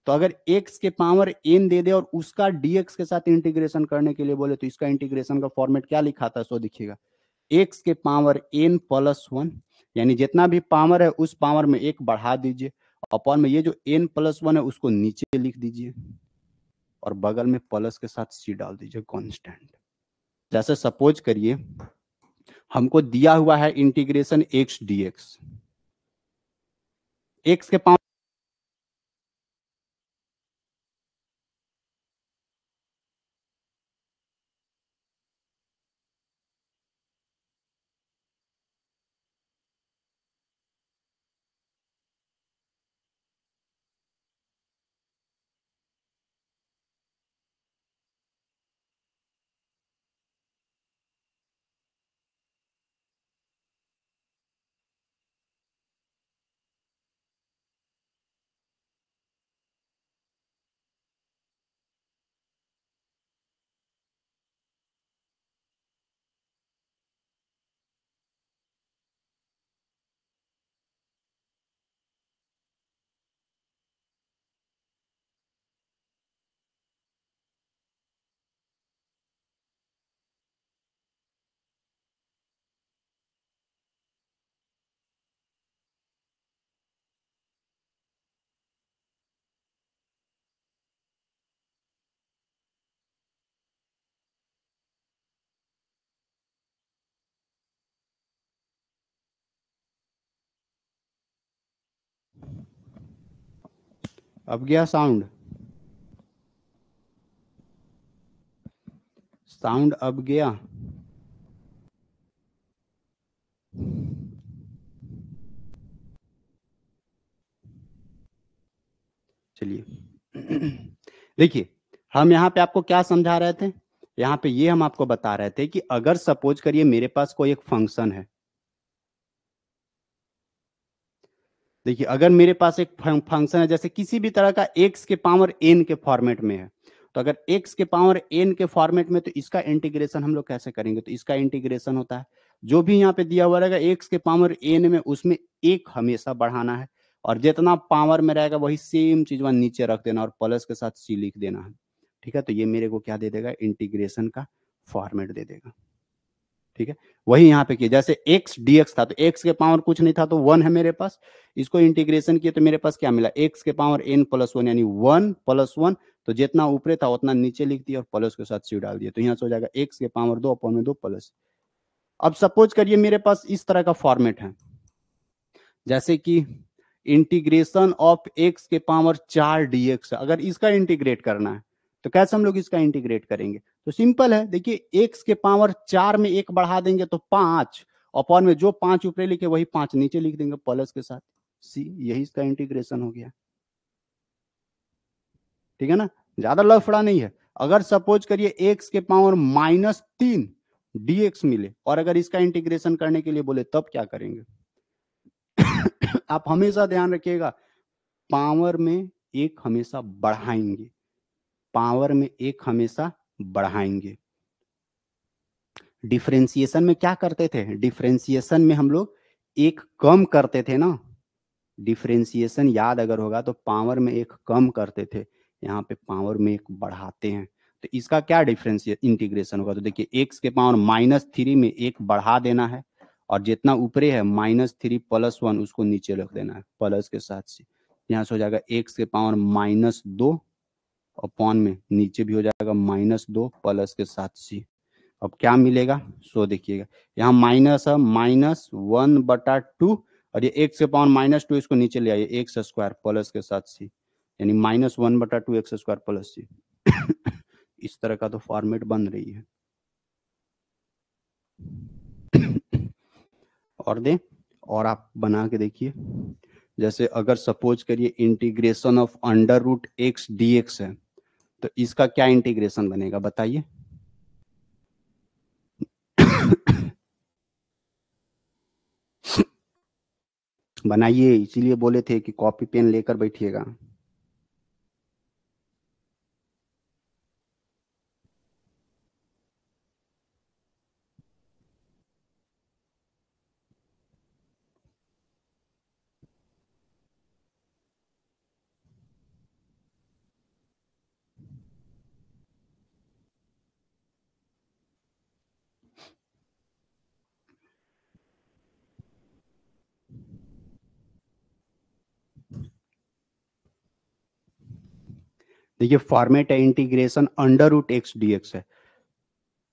A: तो अगर x के पावर n दे दे और उसका dx के साथ इंटीग्रेशन करने के लिए बोले, तो इसका इंटीग्रेशन का फॉर्मेट क्या लिखा था, सो दिखिएगा, x के पावर n प्लस 1, यानी जितना भी पावर है उस पावर में एक बढ़ा दीजिए, अपॉन में ये जो n प्लस 1 है उसको नीचे लिख दीजिए, और बगल में प्लस के साथ c डाल दीजिए कांस्टेंट। जैसे सपोज करिए हमको दिया हुआ है इंटीग्रेशन x dx, x के पावर अब गया साउंड, साउंड अब गया। चलिए देखिए, हम यहाँ पे आपको क्या समझा रहे थे, यहाँ पे ये हम आपको बता रहे थे कि अगर सपोज करिए मेरे पास कोई एक फंक्शन है, देखिए अगर मेरे पास एक फंक्शन है जैसे किसी भी तरह का x के पावर n के फॉर्मेट में है, तो अगर x के पावर n के फॉर्मेट में, तो इसका इंटीग्रेशन हम लोग कैसे करेंगे, तो इसका इंटीग्रेशन होता है जो भी यहाँ पे दिया हुआ रहेगा x के पावर n में, उसमें एक हमेशा बढ़ाना है, और जितना पावर में रहेगा वही सेम चीज वहां नीचे रख देना और प्लस के साथ c लिख देना है। ठीक है, तो ये मेरे को क्या दे देगा, इंटीग्रेशन का फॉर्मेट दे देगा। ठीक है, वही यहाँ पे किया, जैसे x dx था तो x के पावर कुछ नहीं था तो 1 है मेरे पास, इसको इंटीग्रेशन किए तो मेरे पास क्या मिला, x के पावर n प्लस 1, यानी 1 प्लस 1, तो जितना ऊपर था उतना नीचे लिख दिया और प्लस के साथ सी डाल दिया, तो यहाँ से हो जाएगा x के पावर 2 अपॉन में 2 प्लस। अब सपोज करिए मेरे पास इस तरह का फॉर्मेट है, जैसे कि इंटीग्रेशन ऑफ x के पावर 4 dx, अगर इसका इंटीग्रेट करना है तो कैसे हम लोग इसका इंटीग्रेट करेंगे, तो सिंपल है, देखिए एक्स के पावर 4 में एक बढ़ा देंगे तो 5, अपॉन में जो 5 ऊपर लिखे वही 5 नीचे लिख देंगे प्लस के साथ सी, यही इसका इंटीग्रेशन हो गया। ठीक है ना, ज्यादा लफड़ा नहीं है। अगर सपोज करिए एक्स के पावर -3 dx मिले और अगर इसका इंटीग्रेशन करने के लिए बोले तब क्या करेंगे? आप हमेशा ध्यान रखिएगा, पावर में एक हमेशा बढ़ाएंगे, पावर में एक हमेशा बढ़ाएंगे। डिफरेंशिएशन में क्या करते थे? डिफरेंशिएशन में हम लोग एक कम करते थे ना, डिफरेंशिएशन याद अगर होगा तो पावर में एक कम करते थे, यहाँ पे पावर में एक बढ़ाते हैं। तो इसका क्या डिफरेंशिएट इंटीग्रेशन होगा? तो देखिए एक्स के पावर -3 में एक बढ़ा देना है और जितना ऊपरे है -3 + 1 उसको नीचे रख देना है प्लस के साथ से। यहाँ से हो जाएगा एक्स के पावर -2 अपॉन में नीचे भी हो जाएगा -2 प्लस के साथ सी। अब क्या मिलेगा? सो देखिएगा यहाँ माइनस है, -1/2 और ये एक्स के पावर -2 इसको नीचे ले आइए एक्स स्क्वायर प्लस के साथ सी, यानी -1/2 एक्स स्क्वायर प्लस सी। इस तरह का तो फॉर्मेट बन रही है। और दे, और आप बना के देखिए, जैसे अगर सपोज करिए इंटीग्रेशन ऑफ √x dx है तो इसका क्या इंटीग्रेशन बनेगा बताइए? बनाइए, इसीलिए बोले थे कि कॉपी पेन लेकर बैठिएगा। देखिए फॉर्मेट है इंटीग्रेशन √x dx है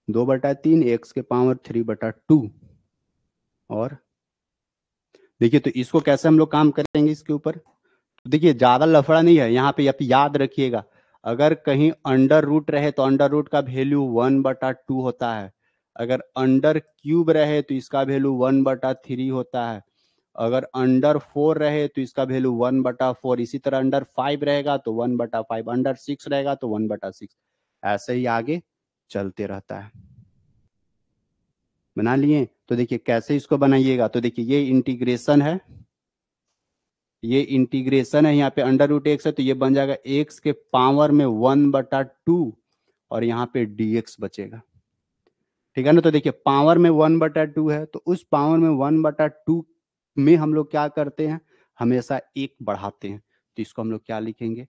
A: 2/3 एक्स के पावर 3/2। और देखिए तो इसको कैसे हम लोग काम करेंगे इसके ऊपर? तो देखिए ज्यादा लफड़ा नहीं है, यहाँ पे आप याद रखिएगा, अगर कहीं अंडर रूट रहे तो अंडर रूट का वैल्यू 1/2 होता है, अगर अंडर क्यूब रहे तो इसका वैल्यू 1/3 होता है, अगर अंडर 4 रहे तो इसका वैल्यू 1/4, इसी तरह अंडर 5 रहेगा तो 1/5, अंडर 6 रहेगा तो 1/6, ऐसे ही आगे चलते रहता है। बना लिए? तो देखिए कैसे इसको बनाइएगा, तो देखिए ये इंटीग्रेशन है, ये इंटीग्रेशन है, यहाँ पे √x है तो ये बन जाएगा x के पावर में 1/2 और यहाँ पे dx बचेगा। ठीक है ना, तो देखिए पावर में 1/2 है तो उस पावर में 1/2 में हम लोग क्या करते हैं, हमेशा एक बढ़ाते हैं, तो इसको हम लोग क्या लिखेंगे?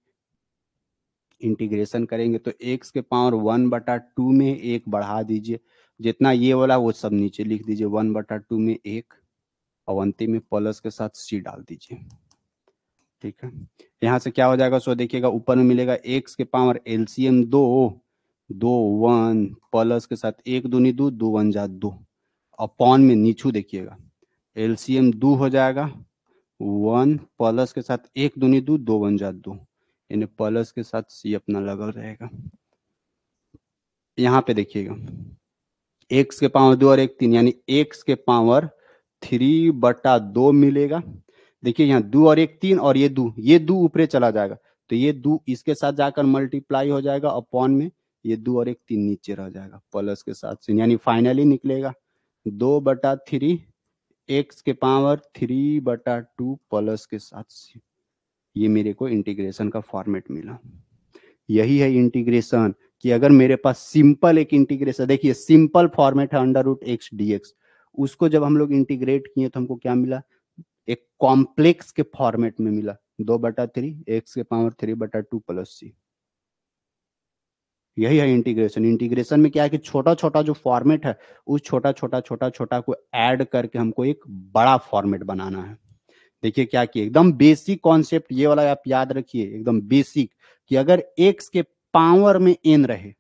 A: इंटीग्रेशन करेंगे तो x के पावर 1/2 में एक बढ़ा दीजिए, जितना ये वाला वो सब नीचे लिख दीजिए, 1/2 में एक और अंतिम में प्लस के साथ c डाल दीजिए। ठीक है, यहाँ से क्या हो जाएगा? सो देखिएगा ऊपर में मिलेगा एक्स के पावर एलसीएम 1 प्लस के साथ 1 दूनी 2, 2 1 जा 2, अपॉन में नीचू देखिएगा एलसीएम 2 हो जाएगा 1 प्लस के साथ 1 दूनी 2, 2 1 जा 2, यानी प्लस के साथ सी अपना लगल रहेगा। यहाँ पे देखिएगा एक्स के पावर 2 और 1 3, यानी एक्स के पावर 3/2 मिलेगा। देखिए यहाँ 2 और 1 3 और ये 2 ऊपरे चला जाएगा तो ये 2 इसके साथ जाकर मल्टीप्लाई हो जाएगा अपॉन में ये 2 और 1 3 नीचे रह जाएगा प्लस के साथ से, यानी फाइनली निकलेगा 2/3 एक्स के पावर 3/2 प्लस के साथ से। ये मेरे को इंटीग्रेशन का फॉर्मेट मिला। यही है इंटीग्रेशन, कि अगर मेरे पास सिंपल एक इंटीग्रेशन, देखिए सिंपल फॉर्मेट है √x dx, उसको जब हम लोग इंटीग्रेट किए तो हमको क्या मिला? एक कॉम्प्लेक्स के फॉर्मेट में मिला 2/3 एक्स के पावर 3/2 प्लस सी। यही है इंटीग्रेशन। इंटीग्रेशन में क्या है कि छोटा छोटा जो फॉर्मेट है उस छोटा छोटा को ऐड करके हमको एक बड़ा फॉर्मेट बनाना है। देखिए क्या किए, एकदम बेसिक कॉन्सेप्ट ये वाला आप याद रखिए, एकदम बेसिक, कि अगर एक्स के पावर में एन रहे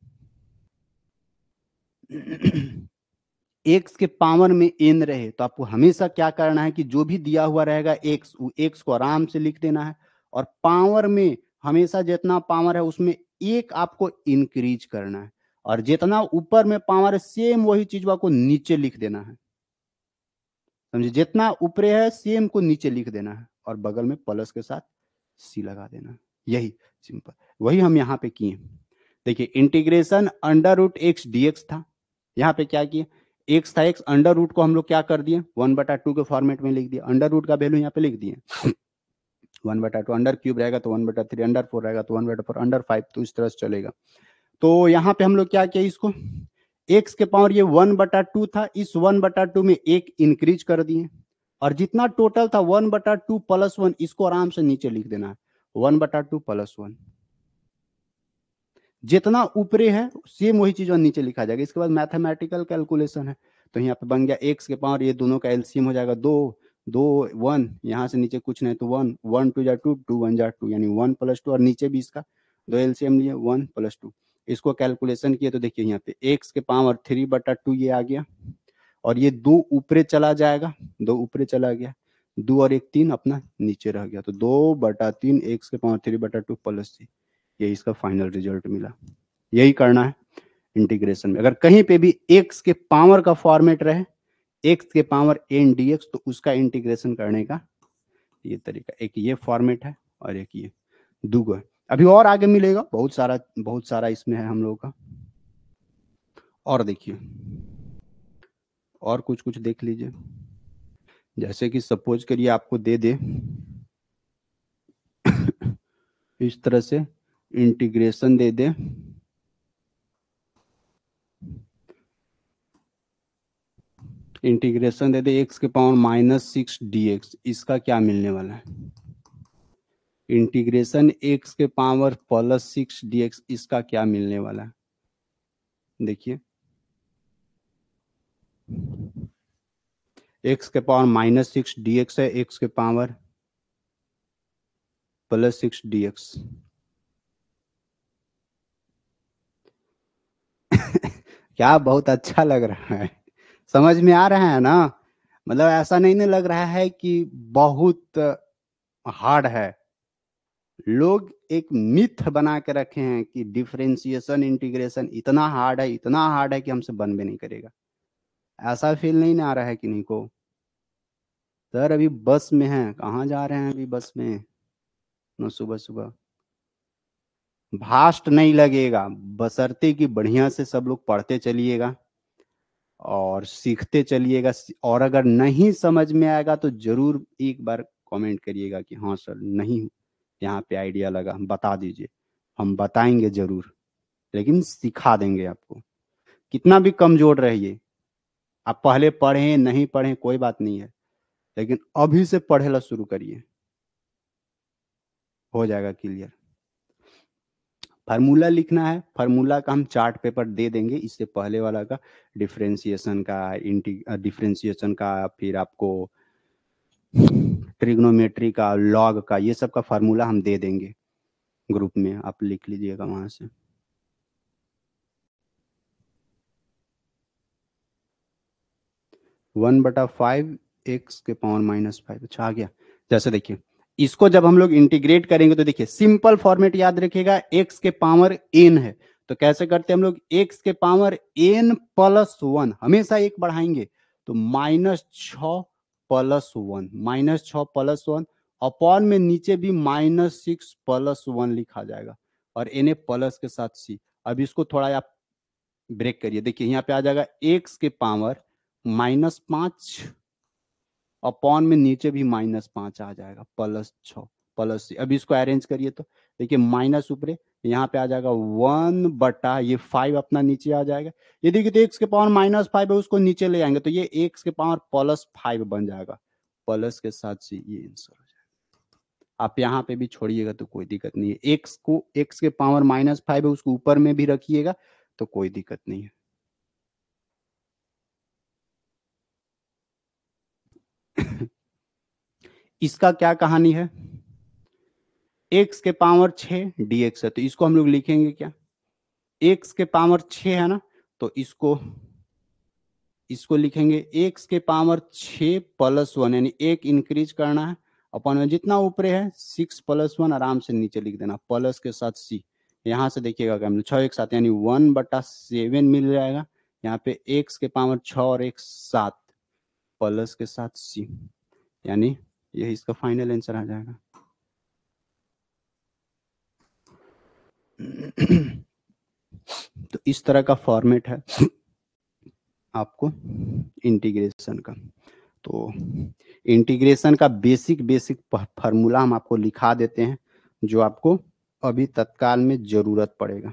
A: एक्स के पावर में एन रहे तो आपको हमेशा क्या करना है कि जो भी दिया हुआ रहेगा एक्स को आराम से लिख देना है, और पावर में हमेशा जितना पावर है उसमें एक आपको इंक्रीज करना है। और जितना ऊपर में पावर है सेम वही चीज को नीचे लिख देना है। समझे, जितना ऊपर है सेम को नीचे लिख देना है और बगल में प्लस के साथ सी लगा देना है। यही सिंपल, वही हम यहाँ पे किए। देखिए integration under root x dx था, यहाँ पे क्या किए, एक्स था, एक्स अंडर रूट को हम लोग क्या कर दिए 1/2 के फॉर्मेट में लिख दिया, अंडर रूट का वैल्यू यहाँ पे लिख दिए 1/2, अंडर क्यूब रहेगा तो 1/3, अंडर 4 रहेगा तो 1/4, अंडर 5, तो इस तरह से चलेगा। तो यहाँ पे हम लोग क्या किया, इसको एक्स के पावर ये 1/2 था, इस 1/2 में एक इंक्रीज कर दिए और जितना टोटल था 1/2 + 1, इसको आराम से नीचे लिख देना है 1/2 + 1। जितना ऊपरे है सेम वही चीज नीचे लिखा जाएगा। इसके बाद मैथमेटिकल कैलकुलेशन है, तो यहाँ पे बन गया एक्स के पावर, ये दोनों का एलसीएम हो जाएगा 2, 2 1, यहाँ से नीचे कुछ नहीं तो 1, 1 2 जा 2, 2 1 जा 2, यानी 1 + 2, और नीचे भी इसका दो एलसीएम लिए 1 + 2। इसको कैलकुलेशन किए तो देखिए यहाँ पे एक्स के पावर 3/2 ये आ गया, और ये 2 ऊपरे चला जाएगा, 2 ऊपरे चला गया, 2 और 1 3 अपना नीचे रह गया, तो 2/3 एक्स के पावर 3/2 + c, ये इसका फाइनल रिजल्ट मिला। यही करना है इंटीग्रेशन में। अगर कहीं पे भी एक्स के पावर का फॉर्मेट रहे, एक्स के पावर n dx, तो उसका इंटीग्रेशन करने का ये तरीका, एक ये फॉर्मेट है और एक ये, दूगो है। अभी और आगे मिलेगा, बहुत सारा इसमें है हम लोगों का। और देखिए, और कुछ कुछ देख लीजिए, जैसे कि सपोज करिए आपको दे दे इस तरह से इंटीग्रेशन दे दे एक्स के पावर -6 dx, इसका क्या मिलने वाला है, इंटीग्रेशन एक्स के पावर +6 dx, इसका क्या मिलने वाला है। देखिए एक्स के पावर -6 dx है, एक्स के पावर +6 dx क्या बहुत अच्छा लग रहा है, समझ में आ रहा है ना, मतलब ऐसा नहीं ना लग रहा है कि बहुत हार्ड है। लोग एक मिथ बना के रखे हैं कि डिफरेंशिएशन इंटीग्रेशन इतना हार्ड है, इतना हार्ड है कि हमसे बन भी नहीं करेगा। ऐसा फील नहीं ना आ रहा है कि नहीं को, सर अभी बस में है, कहाँ जा रहे हैं अभी बस में, न सुबह सुबह, भास्ट नहीं लगेगा, बशर्ते कि बढ़िया से सब लोग पढ़ते चलिएगा और सीखते चलिएगा। और अगर नहीं समझ में आएगा तो जरूर एक बार कमेंट करिएगा कि हाँ सर नहीं यहाँ पे आइडिया लगा, बता दीजिए, हम बताएंगे जरूर, लेकिन सिखा देंगे आपको। कितना भी कमजोर रहिए, आप पहले पढ़ें नहीं पढ़ें कोई बात नहीं है, लेकिन अभी से पढ़ेला शुरू करिए, हो जाएगा क्लियर। फार्मूला लिखना है, फार्मूला का हम चार्ट पेपर दे देंगे, इससे पहले वाला का डिफरेंशिएशन का, डिफरेंशिएशन का, फिर आपको ट्रिग्नोमेट्री का, लॉग का, ये सब का फार्मूला हम दे देंगे ग्रुप में, आप लिख लीजिएगा वहां से। (1/5 एक्स के पावर -5), अच्छा आ गया। जैसे देखिए इसको जब हम लोग इंटीग्रेट करेंगे तो देखिए सिंपल फॉर्मेट याद रखिएगा, एक्स के पावर n है तो कैसे करते हैं हम लोग, एक्स के पावर n + 1, हमेशा एक बढ़ाएंगे, तो -6 + 1, -6 + 1 अपॉन में नीचे भी -6 + 1 लिखा जाएगा, और na प्लस के साथ c। अब इसको थोड़ा आप ब्रेक करिए, देखिए यहाँ पे आ जाएगा एक्स के पावर -5 अपॉन में नीचे भी -5 आ जाएगा, +6 +6। अब इसको अरेंज करिए तो देखिए माइनस ऊपरे, यहाँ पे आ जाएगा 1/5 अपना नीचे आ जाएगा। ये देखिए तो एक्स के पावर -5 है, उसको नीचे ले आएंगे तो ये एक्स के पावर +5 बन जाएगा, प्लस के साथ से ये आंसर हो जाएगा। आप यहाँ पे भी छोड़िएगा तो कोई दिक्कत नहीं है, एक्स को, एक्स के पावर -5 है उसको ऊपर में भी रखिएगा तो कोई दिक्कत नहीं है। इसका क्या कहानी है, एक्स के पावर 6 dx है, तो इसको हम लोग लिखेंगे क्या, एक्स के पावर 6 है ना, तो इसको इसको लिखेंगे एक्स के पावर 6 + 1, यानी एक इंक्रीज करना है, अपन में जितना ऊपर है 6 + 1 आराम से नीचे लिख देना, प्लस के साथ c, यहाँ से देखिएगा क्या 6 एक 7 यानी 1/7 मिल जाएगा। यहाँ पे x के पावर 6 और x 7 प्लस के साथ c, यानी यही इसका फाइनल आंसर आ जाएगा। तो इस तरह का फॉर्मेट है आपको इंटीग्रेशन का। तो इंटीग्रेशन का बेसिक बेसिक फार्मूला हम आपको लिखा देते हैं, जो आपको अभी तत्काल में जरूरत पड़ेगा।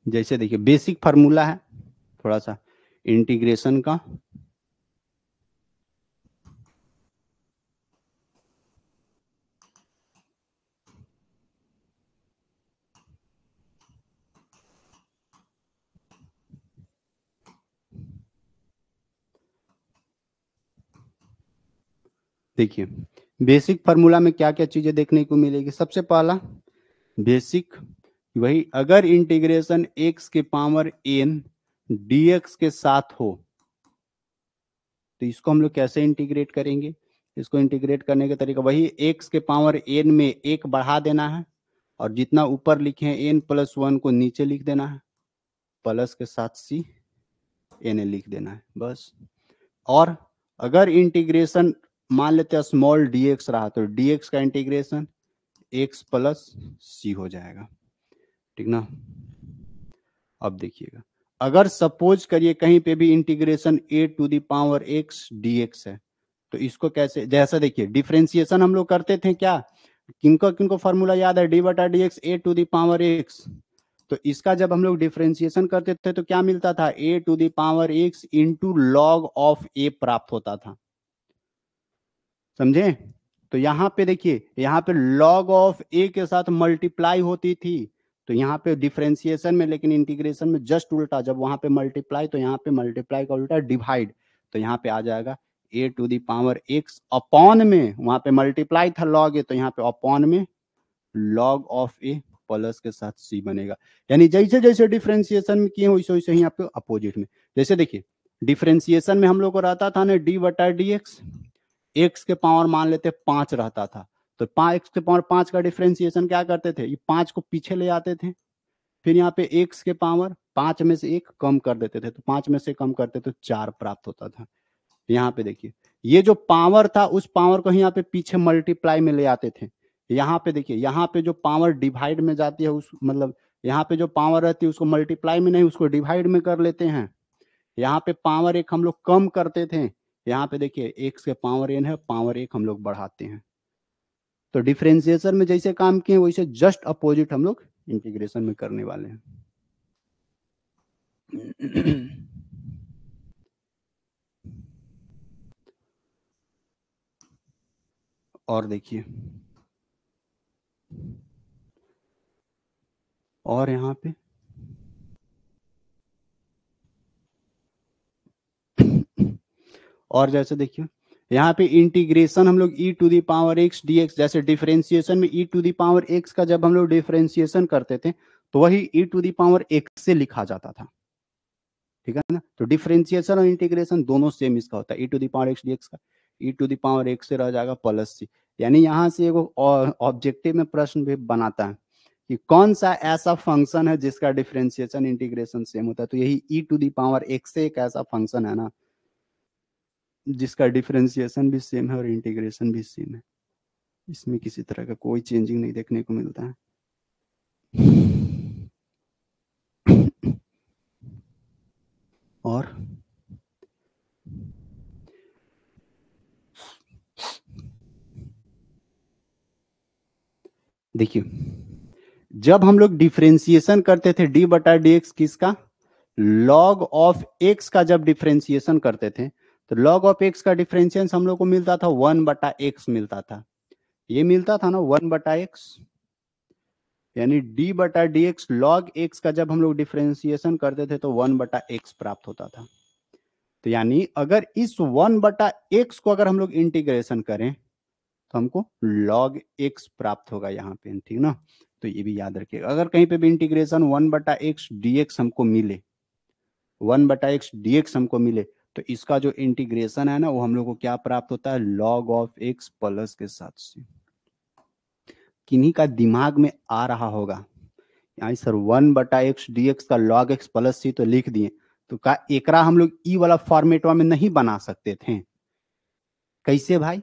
A: जैसे देखिए बेसिक फार्मूला है थोड़ा सा इंटीग्रेशन का। देखिए बेसिक फार्मूला में क्या क्या चीजें देखने को मिलेगी। सबसे पहला बेसिक वही, अगर इंटीग्रेशन x के पावर n dx के साथ हो तो इसको हम लोग कैसे इंटीग्रेट करेंगे। इसको इंटीग्रेट करने का तरीका वही, x के पावर n में एक बढ़ा देना है और जितना ऊपर लिखे हैं n+1 को नीचे लिख देना है, प्लस के साथ c n लिख देना है बस। और अगर इंटीग्रेशन मान लेते हैं स्मॉल dx रहा तो dx का इंटीग्रेशन x प्लस c हो जाएगा, ठीक ना। अब देखिएगा अगर सपोज करिए कहीं पे भी इंटीग्रेशन a⁴x dx है तो इसको कैसे, जैसा देखिए डिफरेंशिएशन हम लोग करते थे क्या, किनको किनको फॉर्मूला याद है, d/dx a⁴x। तो इसका जब हम लोग डिफरेंशिएशन करते थे तो क्या मिलता था, a⁴x into log of a प्राप्त होता था, समझे। तो यहाँ पे देखिए यहाँ पे लॉग ऑफ a के साथ मल्टीप्लाई होती थी, तो यहाँ पे डिफरेंशिएशन में, लेकिन इंटीग्रेशन में जस्ट उल्टा, जब वहां पे मल्टीप्लाई तो यहाँ पे मल्टीप्लाई का उल्टा डिवाइड। तो यहाँ पे आ जाएगा a⁴x अपॉन में, वहां पे मल्टीप्लाई था लॉग a तो यहाँ पे अपॉन में लॉग ऑफ a प्लस के साथ c बनेगा। यानी जैसे जैसे डिफरेंशिएशन में किए वैसे वैसे ही आपको अपोजिट में। जैसे देखिए डिफरेंशिएशन में हम लोग को रहता था ना d/dx, x के पावर मान लेते 5 रहता था, तो 5x के पावर 5 का डिफरेंशिएशन क्या करते थे, ये 5 को पीछे ले आते थे, फिर यहाँ पे x के पावर 5 में से एक कम कर देते थे, तो 5 में से कम करते तो 4 प्राप्त होता था। यहाँ पे देखिए ये जो पावर था उस पावर को यहाँ पे पीछे मल्टीप्लाई में ले आते थे। यहाँ पे देखिए यहाँ पे जो पावर डिवाइड में जाती है उस मतलब यहाँ पे जो पावर रहती है उसको मल्टीप्लाई में नहीं उसको डिवाइड में कर लेते हैं। यहाँ पे पावर एक हम लोग कम करते थे, यहाँ पे देखिए x के पावर n है, पावर एक हम लोग बढ़ाते हैं। तो डिफरेंशिएशन में जैसे काम किए वैसे जस्ट अपोजिट हम लोग इंटीग्रेशन में करने वाले हैं। और देखिए और यहाँ पे और जैसे देखिए यहाँ पे इंटीग्रेशन हम लोग e⁴x dx, जैसे डिफरेंशिएशन में e⁴x का जब हम लोग डिफरेंशिएशन करते थे तो वही e⁴x से लिखा जाता था, ठीक है ना। तो डिफरेंशिएशन और इंटीग्रेशन दोनों सेम इसका होता है, e⁴x dx का e⁴x से रह जाएगा प्लस c। यानी यहाँ से एगो ऑब्जेक्टिव में प्रश्न भी बनाता है कि कौन सा ऐसा फंक्शन है जिसका डिफरेंशिएशन इंटीग्रेशन सेम होता है, तो यही e⁴x से एक ऐसा फंक्शन है ना जिसका डिफरेंशिएशन भी सेम है और इंटीग्रेशन भी सेम है, इसमें किसी तरह का कोई चेंजिंग नहीं देखने को मिलता है। और देखिए जब हम लोग डिफरेंशिएशन करते थे d/dx किसका, लॉग ऑफ x का जब डिफरेंशिएशन करते थे तो लॉग ऑफ x का डिफरेंशिएशन हम लोग को मिलता था 1/x मिलता था, ये मिलता था ना 1/x, यानी d/dx लॉग x का जब हम लोग डिफरेंशिएशन करते थे तो 1/x प्राप्त होता था। तो यानी अगर इस 1/x को अगर हम लोग इंटीग्रेशन करें तो हमको log x प्राप्त होगा यहाँ पे, ठीक ना। तो ये भी याद रखिएगा। अगर कहीं पे भी इंटीग्रेशन 1/x dx हमको मिले, 1/x dx हमको मिले, तो इसका जो इंटीग्रेशन है ना, वो हम लोग को क्या प्राप्त होता है, log ऑफ x प्लस के साथ से। किन्हीं का दिमाग में आ रहा होगा यहाँ सर 1/x dx का log x प्लस सी तो लिख दिए, तो का एकरा हम लोग ई वाला फॉर्मेट में नहीं बना सकते थे? कैसे भाई?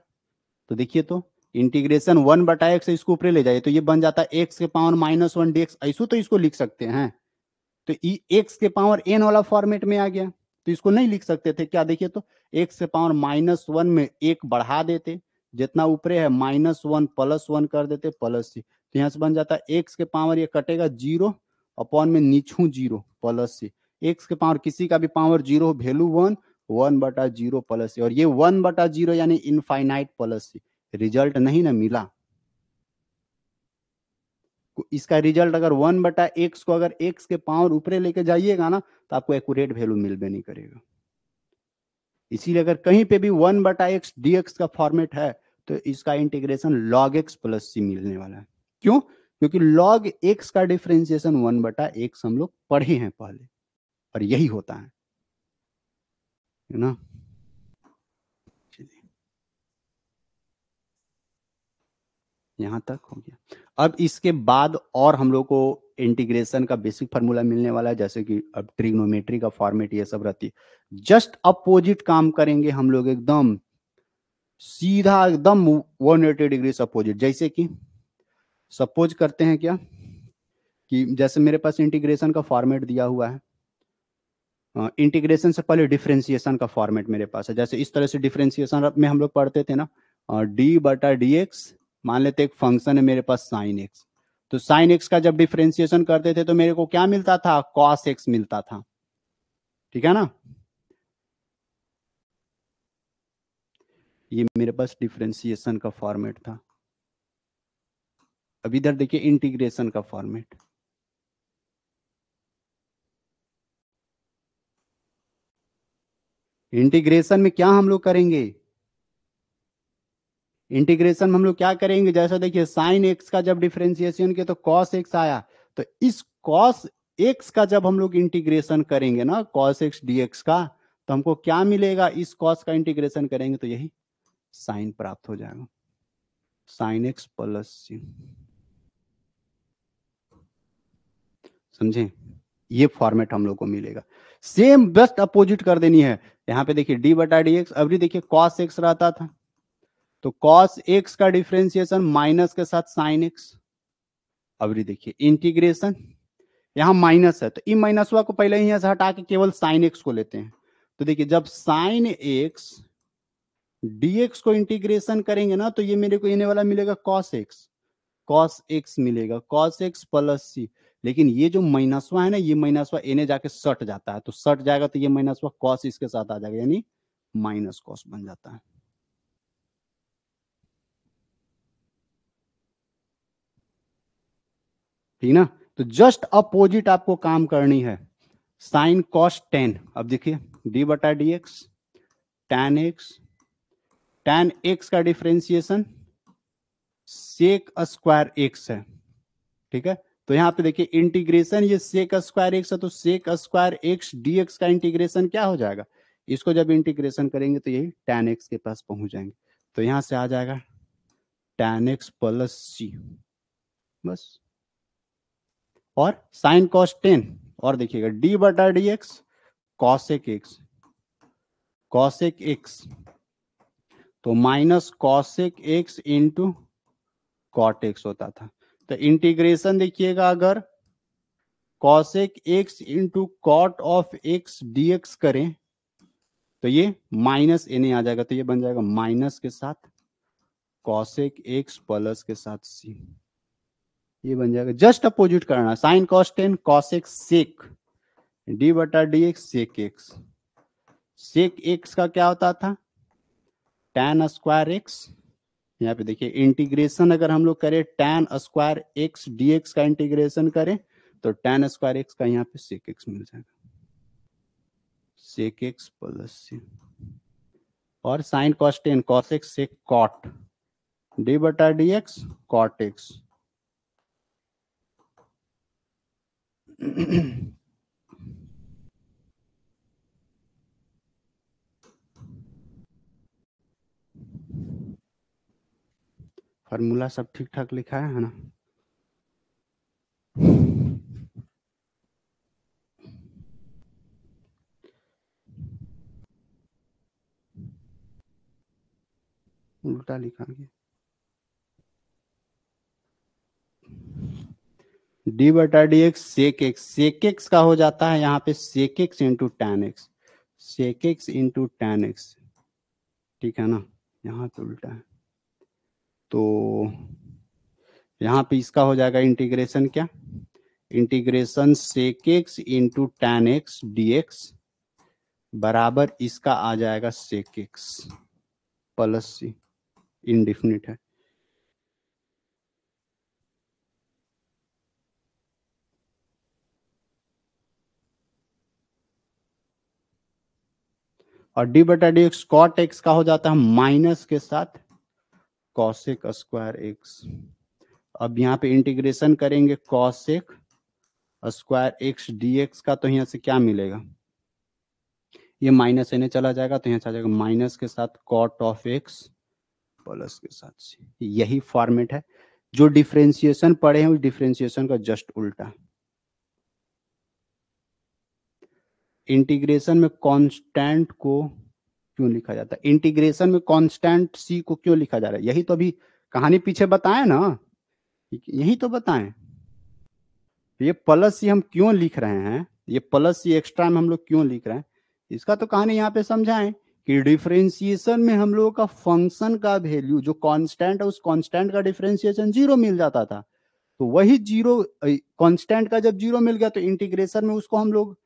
A: तो देखिए, तो इंटीग्रेशन 1/x से इसको ऊपर ले जाइए, तो ये बन जाता है एक्स के पावर -1 dx, ऐसो तो इसको लिख सकते हैं। तो ई एक्स के पावर n वाला फॉर्मेट में आ गया, तो इसको नहीं लिख सकते थे क्या? देखिए, तो एक्स के पावर -1 में एक बढ़ा देते, जितना ऊपर है -1 +1 कर देते प्लस सी, तो यहाँ से बन जाता है एक्स के पावर, ये कटेगा 0 अपॉन में नीचू 0 प्लस सी, एक्स के पावर किसी का भी पावर 0, वैल्यू 1, 1/0 प्लस सी, और ये 1/0 यानी इनफाइनाइट प्लस सी। रिजल्ट नहीं ना मिला? इसका रिजल्ट अगर 1/x को अगर x के पावर ऊपर लेके जाइएगा ना, तो आपको एक्यूरेट वैल्यू मिलबे नहीं करेगा। इसीलिए अगर कहीं पे भी 1/x dx का फॉर्मेट है, तो इसका इंटीग्रेशन log x प्लस सी मिलने वाला है। क्यों? क्योंकि log x का डिफरेंशिएशन 1/x हम लोग पढ़े हैं पहले, और यही होता है ना। यहाँ तक हो गया। अब इसके बाद और हम लोग को इंटीग्रेशन का बेसिक फार्मूला मिलने वाला है, जैसे कि अब ट्रिग्नोमेट्री का फॉर्मेट ये सब रहती है। जस्ट अपोजिट काम करेंगे हम लोग, एकदम सीधा, एकदम 180 डिग्री अपोजिट। जैसे कि सपोज करते हैं क्या, कि जैसे मेरे पास इंटीग्रेशन का फॉर्मेट दिया हुआ है, इंटीग्रेशन से पहले डिफरेंशिएशन का फॉर्मेट मेरे पास है। जैसे इस तरह से डिफरेंशिएशन में हम लोग पढ़ते थे ना, d/dx, मान लेते एक फंक्शन है मेरे पास sin x, तो sin x का जब डिफरेंशिएशन करते थे तो मेरे को क्या मिलता था, cos x मिलता था। ठीक है ना? ये मेरे पास डिफरेंशिएशन का फॉर्मेट था। अब इधर देखिए इंटीग्रेशन का फॉर्मेट। इंटीग्रेशन में क्या हम लोग करेंगे, इंटीग्रेशन में हम लोग क्या करेंगे, जैसा देखिए साइन एक्स का जब डिफरेंशिएशन किया तो कॉस एक्स आया, तो इस कॉस एक्स का जब हम लोग इंटीग्रेशन करेंगे ना, कॉस एक्स डीएक्स का, तो हमको क्या मिलेगा, इस कॉस का इंटीग्रेशन करेंगे तो यही साइन प्राप्त हो जाएगा, साइन एक्स प्लस सी। समझे? ये फॉर्मेट हम लोग को मिलेगा। सेम बेस्ट अपोजिट कर देनी है। यहाँ पे देखिए d/dx, अभी देखिए कॉस एक्स रहता था, तो कॉस एक्स का डिफरेंशिएशन माइनस के साथ साइन एक्स। अब देखिए इंटीग्रेशन, यहाँ माइनस है तो ई माइनसवा को पहले ही से हटा के केवल साइन एक्स को लेते हैं। तो देखिए जब साइन एक्स डीएक्स को इंटीग्रेशन करेंगे ना, तो ये मेरे को इन्हें वाला मिलेगा कॉस एक्स, कॉस एक्स मिलेगा, कॉस एक्स प्लस सी। लेकिन ये जो माइनसवा है ना, ये माइनसवा इन्हें जाके सट जाता है, तो सट जाएगा तो ये माइनसवा कॉस इसके साथ आ जाएगा, यानी माइनस कॉस बन जाता है। ठीक ना? तो जस्ट अपोजिट आपको काम करनी है, साइन कॉस टेन। अब देखिए d/dx, tan x, tan x का डिफरेंशिएशन सेक स्क्वायर एक्स है। ठीक है, तो यहाँ पे देखिए इंटीग्रेशन ये सेक स्क्वायर एक्स है, तो सेक स्क्वायर एक्स डीएक्स का इंटीग्रेशन क्या हो जाएगा, इसको जब इंटीग्रेशन करेंगे तो यही tan x के पास पहुंच जाएंगे, तो यहां से आ जाएगा tan x प्लस सी, बस। और साइन कॉस टेन, और देखिएगा d/dx cosec X, cosec X, तो minus cosec X into cot X होता था। तो इंटीग्रेशन देखिएगा, अगर cosec X into cot of X DX करें तो ये माइनस एन आ जाएगा, तो ये बन जाएगा माइनस के साथ कॉसेक एक्स प्लस के साथ सी, ये बन जाएगा। जस्ट अपोजिट करना, sine cos tan cosec sec d/dx sec x, sec x का क्या होता था, tan स्क्वायर एक्स। यहाँ पे देखिए इंटीग्रेशन अगर हम लोग करें tan स्क्वायर एक्स डीएक्स का इंटीग्रेशन करें, तो tan स्क्वायर एक्स का यहाँ पे सेक एक्स मिल जाएगा, सेक एक्स प्लस सी। और sine cos tan cos x sec cot d/dx cot x, formula सब ठीक ठाक लिखा है ना? उल्टा लिखा गया। डी बटा d x sec x, sec x का हो जाता है यहाँ पे sec x into tan x, sec x into tan x, ठीक है ना? यहाँ पे उल्टा है, तो यहाँ पे इसका हो जाएगा इंटीग्रेशन क्या, integration sec x into tan x d x बराबर इसका आ जाएगा sec x plus c, indefinite है। और डी बटा डी एक्स कॉट एक्स का हो जाता है माइनस के साथ कॉसेक स्क्वायर एक्स। अब यहाँ पे इंटीग्रेशन करेंगे cosec square x d x का, तो यहाँ से क्या मिलेगा, ये माइनस इन्हें चला जाएगा, तो यहाँ से आ जाएगा माइनस के साथ कॉट ऑफ एक्स प्लस के साथ सी। यही फॉर्मेट है, जो डिफ्रेंशिएशन पढ़े हैं उस डिफ्रेंशिएशन का जस्ट उल्टा। इंटीग्रेशन में कांस्टेंट को क्यों लिखा जाता है, इंटीग्रेशन में कांस्टेंट सी को क्यों लिखा जा रहा है, यही तो अभी कहानी पीछे बताए ना, यही तो बताएं। ये प्लस सी हम क्यों लिख रहे हैं, ये प्लस सी एक्स्ट्रा में हम लोग क्यों लिख रहे हैं, इसका तो कहानी यहाँ पे समझाएं कि डिफरेंशिएशन में हम लोगों का फंक्शन का वैल्यू जो कांस्टेंट है उस कांस्टेंट का डिफरेंशिएशन जीरो मिल जाता था, तो वही जीरो कांस्टेंट का जब जीरो मिल गया तो इंटीग्रेशन में उसको हम लोग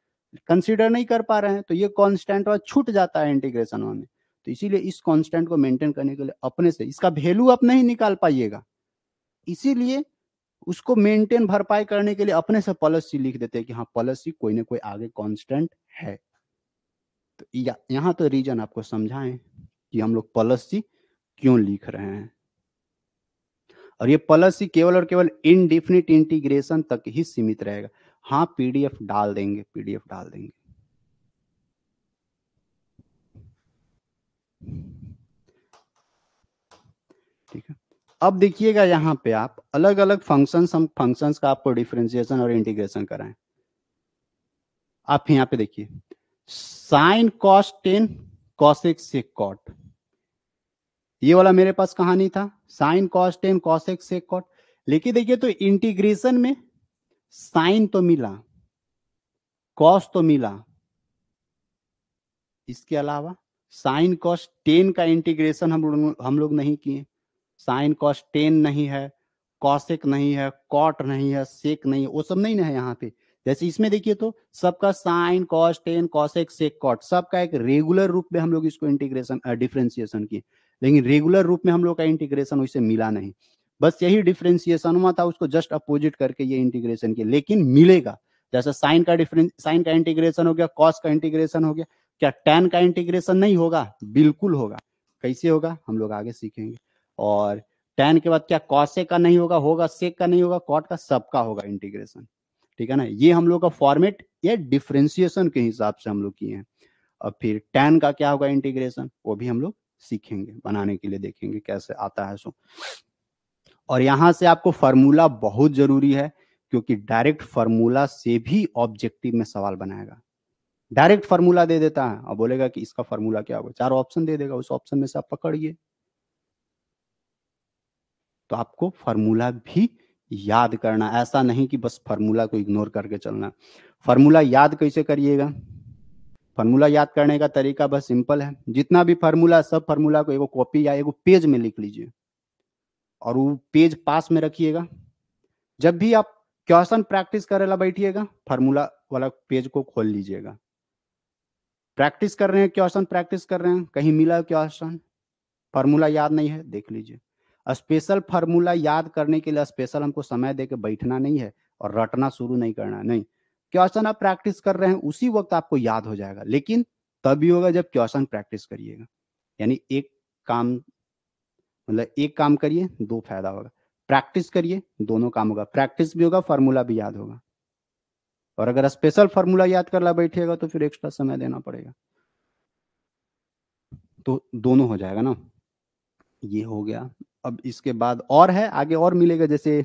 A: कंसीडर नहीं कर पा रहे हैं, तो ये कांस्टेंट और छूट जाता है इंटीग्रेशन में। तो इसीलिए इस कांस्टेंट को मेंटेन करने के लिए अपने से इसका वैल्यू आप नहीं निकाल पाइएगा, इसीलिए उसको मेंटेन भरपाई करने के लिए अपने से प्लस सी लिख देते हैं कि हाँ प्लस सी कोई ना कोई आगे कांस्टेंट है। तो यहाँ तो रीजन आपको समझाएं कि हम लोग प्लस सी क्यों लिख रहे हैं, और ये प्लस सी केवल और केवल इनडिफिनिट इंटीग्रेशन तक ही सीमित रहेगा। हाँ पीडीएफ डाल देंगे, पीडीएफ डाल देंगे। ठीक है, अब देखिएगा यहाँ पे आप अलग अलग फंक्शंस, हम फंक्शंस का आपको डिफरेंशिएशन और इंटीग्रेशन कराएं। आप यहाँ पे देखिए sine cos tan cosec sec cot, ये वाला मेरे पास कहानी था sine cos tan cosec sec cot, लेकिन देखिए तो इंटीग्रेशन में साइन तो मिला, कॉस तो मिला, इसके अलावा साइन कॉस टेन का इंटीग्रेशन हम लोग नहीं किए, साइन कॉस टेन नहीं है, कॉसेक नहीं है, कॉट नहीं है, सेक नहीं है, वो सब नहीं ना है यहाँ पे। जैसे इसमें देखिए तो सबका sine cos tan cosec sec cot सबका एक रेगुलर रूप में हम लोग इसको इंटीग्रेशन डिफरेंशिएशन किए, लेकिन रेगुलर रूप में हम लोग का इंटीग्रेशन वैसे मिला नहीं, बस यही डिफरेंशिएशन हुआ था, उसको जस्ट अपोजिट करके ये इंटीग्रेशन किया, लेकिन मिलेगा। जैसे साइन का इंटीग्रेशन हो गया, कॉस का इंटीग्रेशन हो गया, क्या टैन का इंटीग्रेशन नहीं होगा, बिल्कुल होगा। कैसे होगा हम लोग आगे सीखेंगे। और टैन के बाद क्या कॉसेक का नहीं होगा, होगा सेक का नहीं होगा, कॉट का सबका होगा इंटीग्रेशन, ठीक है ना। ये हम लोग का फॉर्मेट ये डिफरेंशिएशन के हिसाब से हम लोग किए हैं। अब फिर टैन का क्या होगा इंटीग्रेशन, वो भी हम लोग सीखेंगे, बनाने के लिए देखेंगे कैसे आता है सो। और यहां से आपको फार्मूला बहुत जरूरी है, क्योंकि डायरेक्ट फार्मूला से भी ऑब्जेक्टिव में सवाल बनाएगा। डायरेक्ट फार्मूला दे देता है और बोलेगा कि इसका फार्मूला क्या होगा, चार ऑप्शन दे देगा, उस ऑप्शन में से आप पकड़िए। तो आपको फार्मूला भी याद करना, ऐसा नहीं कि बस फार्मूला को इग्नोर करके चलना। फार्मूला याद कैसे करिएगा, फार्मूला याद करने का तरीका बस सिंपल है, जितना भी फार्मूला सब फार्मूला को एगो कॉपी या एगो पेज में लिख लीजिए और वो पेज पास में रखिएगा। जब भी आप क्वेश्चन प्रैक्टिस करेला बैठिएगा फार्मूला वाला पेज को खोल लीजिएगा। प्रैक्टिस कर रहे हैं, क्वेश्चन प्रैक्टिस कर रहे हैं, कहीं मिला क्वेश्चन फार्मूला याद नहीं है, देख लीजिए। स्पेशल फार्मूला याद करने के लिए स्पेशल हमको समय दे के बैठना नहीं है और रटना शुरू नहीं करना, नहीं। क्वेश्चन आप प्रैक्टिस कर रहे हैं उसी वक्त आपको याद हो जाएगा, लेकिन तभी होगा जब क्वेश्चन प्रैक्टिस करिएगा। यानी एक काम, मतलब एक काम करिए दो फायदा होगा, प्रैक्टिस करिए दोनों काम होगा, प्रैक्टिस भी होगा फार्मूला भी याद होगा। और अगर स्पेशल फार्मूला याद करला बैठिएगा तो फिर एक्स्ट्रा समय देना पड़ेगा। तो दोनों हो जाएगा ना, ये हो गया। अब इसके बाद और है, आगे और मिलेगा। जैसे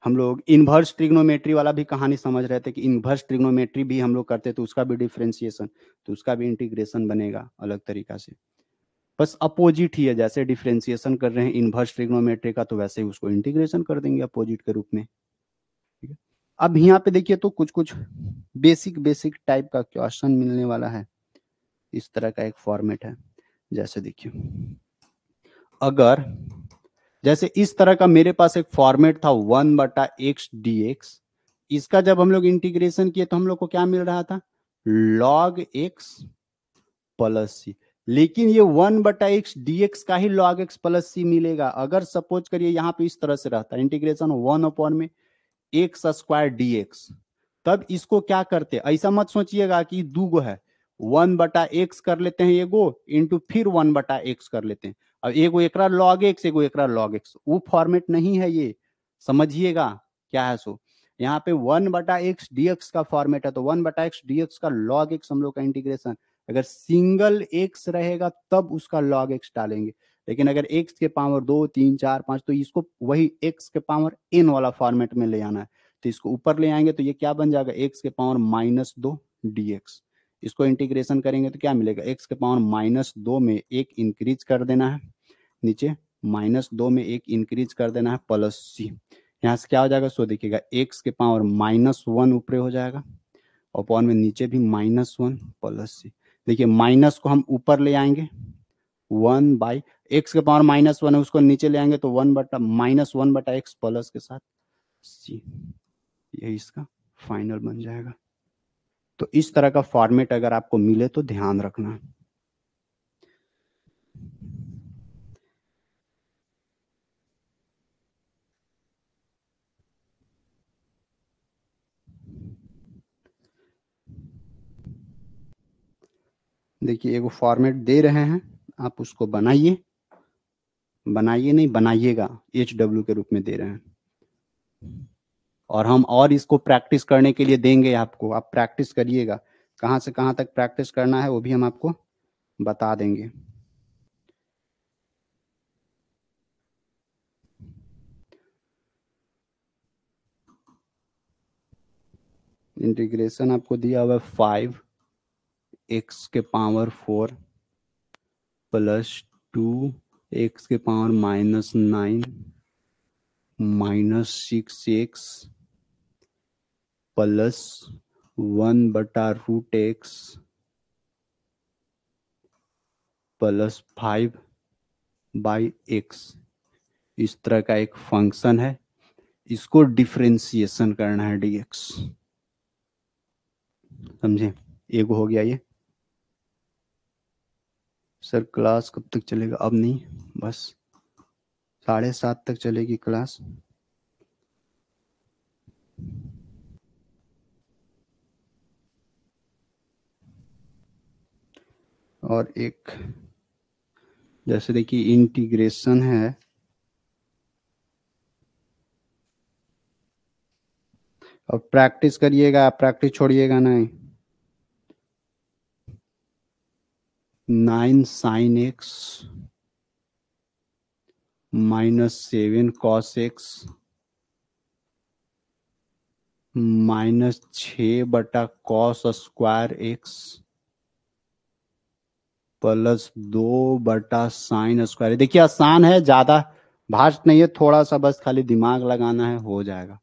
A: हम लोग इनवर्स ट्रिग्नोमेट्री वाला भी कहानी समझ रहे थे कि इनवर्स ट्रिग्नोमेट्री भी हम लोग करते तो उसका भी डिफरेंशिएशन, तो उसका भी इंटीग्रेशन बनेगा अलग तरीका से। बस अपोजिट ही है, जैसे डिफरेंशिएशन कर रहे हैं इनवर्स ट्रिग्नोमेट्री का, तो वैसे ही उसको इंटीग्रेशन कर देंगे अपोजिट के रूप में। ठीक है। अब यहाँ पे देखिए तो कुछ कुछ बेसिक बेसिक टाइप का क्वेश्चन मिलने वाला है। इस तरह का एक फॉर्मेट है। जैसे देखिए, अगर जैसे इस तरह का मेरे पास एक फॉर्मेट था 1/x dx, इसका जब हम लोग इंटीग्रेशन किए तो हम लोग को क्या मिल रहा था, log x प्लस सी। लेकिन ये 1/x dx का ही log x प्लस सी मिलेगा। अगर सपोज करिए यहाँ पे इस तरह से रहता है इंटीग्रेशन 1/x²dx, तब इसको क्या करते, ऐसा मत सोचिएगा कि दू गो है, 1/x कर लेते हैं एगो, इंटू फिर 1/x कर लेते हैं। अब एगो एकरा log x, एगो एकरा log x, वो फॉर्मेट नहीं है ये, समझिएगा क्या है। सो यहाँ पे 1/x dx का फॉर्मेट है, तो 1/x dx का log x हम लोग का इंटीग्रेशन। अगर सिंगल x रहेगा तब उसका log x डालेंगे, लेकिन अगर x के पावर 2 3 4 5, तो इसको वही x के पावर n वाला फॉर्मेट में ले आना है। तो इसको ऊपर ले आएंगे तो ये क्या बन जाएगा, x के पावर -2 dx। इसको इंटीग्रेशन करेंगे तो क्या मिलेगा, x के पावर -2 में एक इंक्रीज कर देना है नीचे, -2 में एक इंक्रीज कर देना है प्लस सी। यहाँ से क्या हो जाएगा, सो देखिएगा x के पावर -1 ऊपर हो जाएगा, और पावर में नीचे भी -1 प्लस सी। देखिए माइनस को हम ऊपर ले आएंगे 1/x के पावर -1 है, उसको नीचे ले आएंगे तो -1/x प्लस के साथ सी। यही इसका फाइनल बन जाएगा। तो इस तरह का फॉर्मेट अगर आपको मिले तो ध्यान रखना। देखिए एगो फॉर्मेट दे रहे हैं, आप उसको बनाइए, बनाइए नहीं बनाइएगा, HW के रूप में दे रहे हैं। और हम और इसको प्रैक्टिस करने के लिए देंगे आपको, आप प्रैक्टिस करिएगा। कहाँ से कहाँ तक प्रैक्टिस करना है वो भी हम आपको बता देंगे। इंटीग्रेशन आपको दिया हुआ है 5x के पावर 4 प्लस 2x के power -9 -6x plus 1/√x plus 5/x। इस तरह का एक फंक्शन है, इसको डिफरेंशिएशन करना है dx। समझे, एक हो गया ये। सर क्लास कब तक चलेगा, अब नहीं, बस 7:30 तक चलेगी क्लास। और एक जैसे देखिए इंटीग्रेशन है, और प्रैक्टिस करिएगा, प्रैक्टिस छोड़िएगा नहीं। 9 sin x -7 cos x -6/cos² plus 2/sin²। देखिए आसान है, ज्यादा भास्ट नहीं है, थोड़ा सा बस खाली दिमाग लगाना है, हो जाएगा।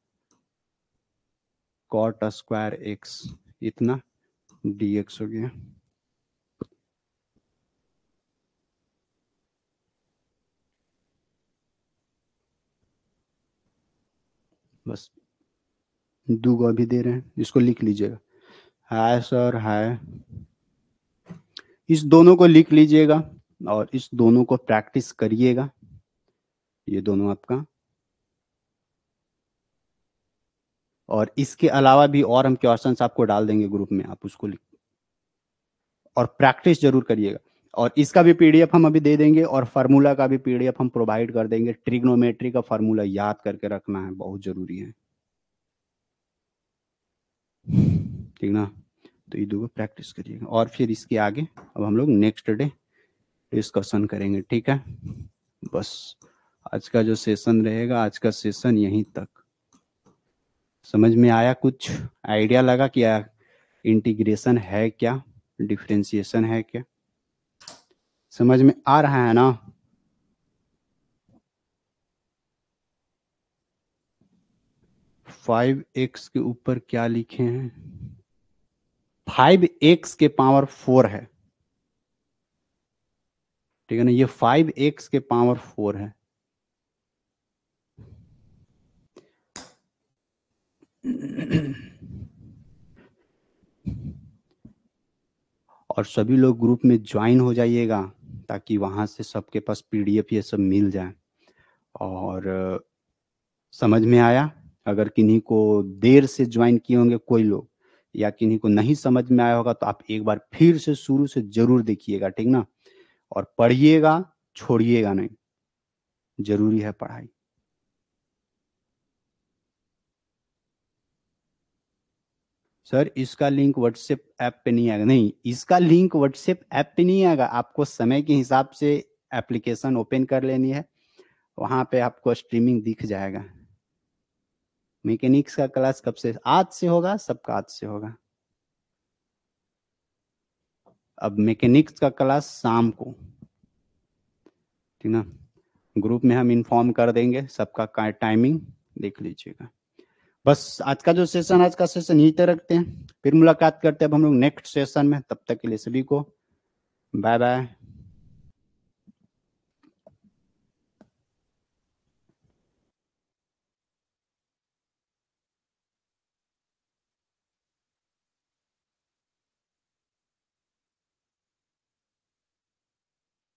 A: cot² x इतना dx हो गया। बस दो अभी दे रहे हैं, इसको लिख लीजिएगा। हाय सर हाय, इस दोनों को लिख लीजिएगा और इस दोनों को प्रैक्टिस करिएगा। ये दोनों आपका, और इसके अलावा भी और हम क्वेश्चंस आपको डाल देंगे ग्रुप में, आप उसको लिख और प्रैक्टिस जरूर करिएगा। और इसका भी पीडीएफ हम अभी दे देंगे, और फार्मूला का भी पीडीएफ हम प्रोवाइड कर देंगे। ट्रिग्नोमेट्री का फार्मूला याद करके रखना है, बहुत जरूरी है। ठीक ना। तो ये दो प्रैक्टिस करिएगा और फिर इसके आगे अब हम लोग नेक्स्ट डे डिस्कशन करेंगे, ठीक है। बस आज का जो सेशन रहेगा, आज का सेशन यहीं तक। समझ में आया, कुछ आइडिया लगा कि इंटीग्रेशन है क्या, डिफरेंशिएशन है क्या, समझ में आ रहा है ना। 5x के ऊपर क्या लिखे हैं, 5x के पावर 4 है, ठीक है ना, ये 5x के पावर 4 है। और सभी लोग ग्रुप में ज्वाइन हो जाइएगा ताकि वहां से सबके पास पीडीएफ ये सब मिल जाए। और समझ में आया, अगर किन्हीं को देर से ज्वाइन किए होंगे कोई लोग, या किन्हीं को नहीं समझ में आया होगा, तो आप एक बार फिर से शुरू से जरूर देखिएगा, ठीक ना। और पढ़िएगा, छोड़िएगा नहीं, जरूरी है पढ़ाई। सर इसका लिंक व्हाट्सएप ऐप पे नहीं आएगा, नहीं इसका लिंक व्हाट्सएप ऐप पे नहीं आएगा, आपको समय के हिसाब से एप्लीकेशन ओपन कर लेनी है, वहां पे आपको स्ट्रीमिंग दिख जाएगा। मैकेनिक्स का क्लास कब से, आज से होगा, सबका आज से होगा। अब मैकेनिक्स का क्लास शाम को, ठीक ना, ग्रुप में हम इंफॉर्म कर देंगे सबका टाइमिंग, देख लीजिएगा। बस आज का जो सेशन, आज का सेशन यहीं तक रखते हैं, फिर मुलाकात करते हैं अब हम लोग नेक्स्ट सेशन में। तब तक के लिए सभी को बाय बाय।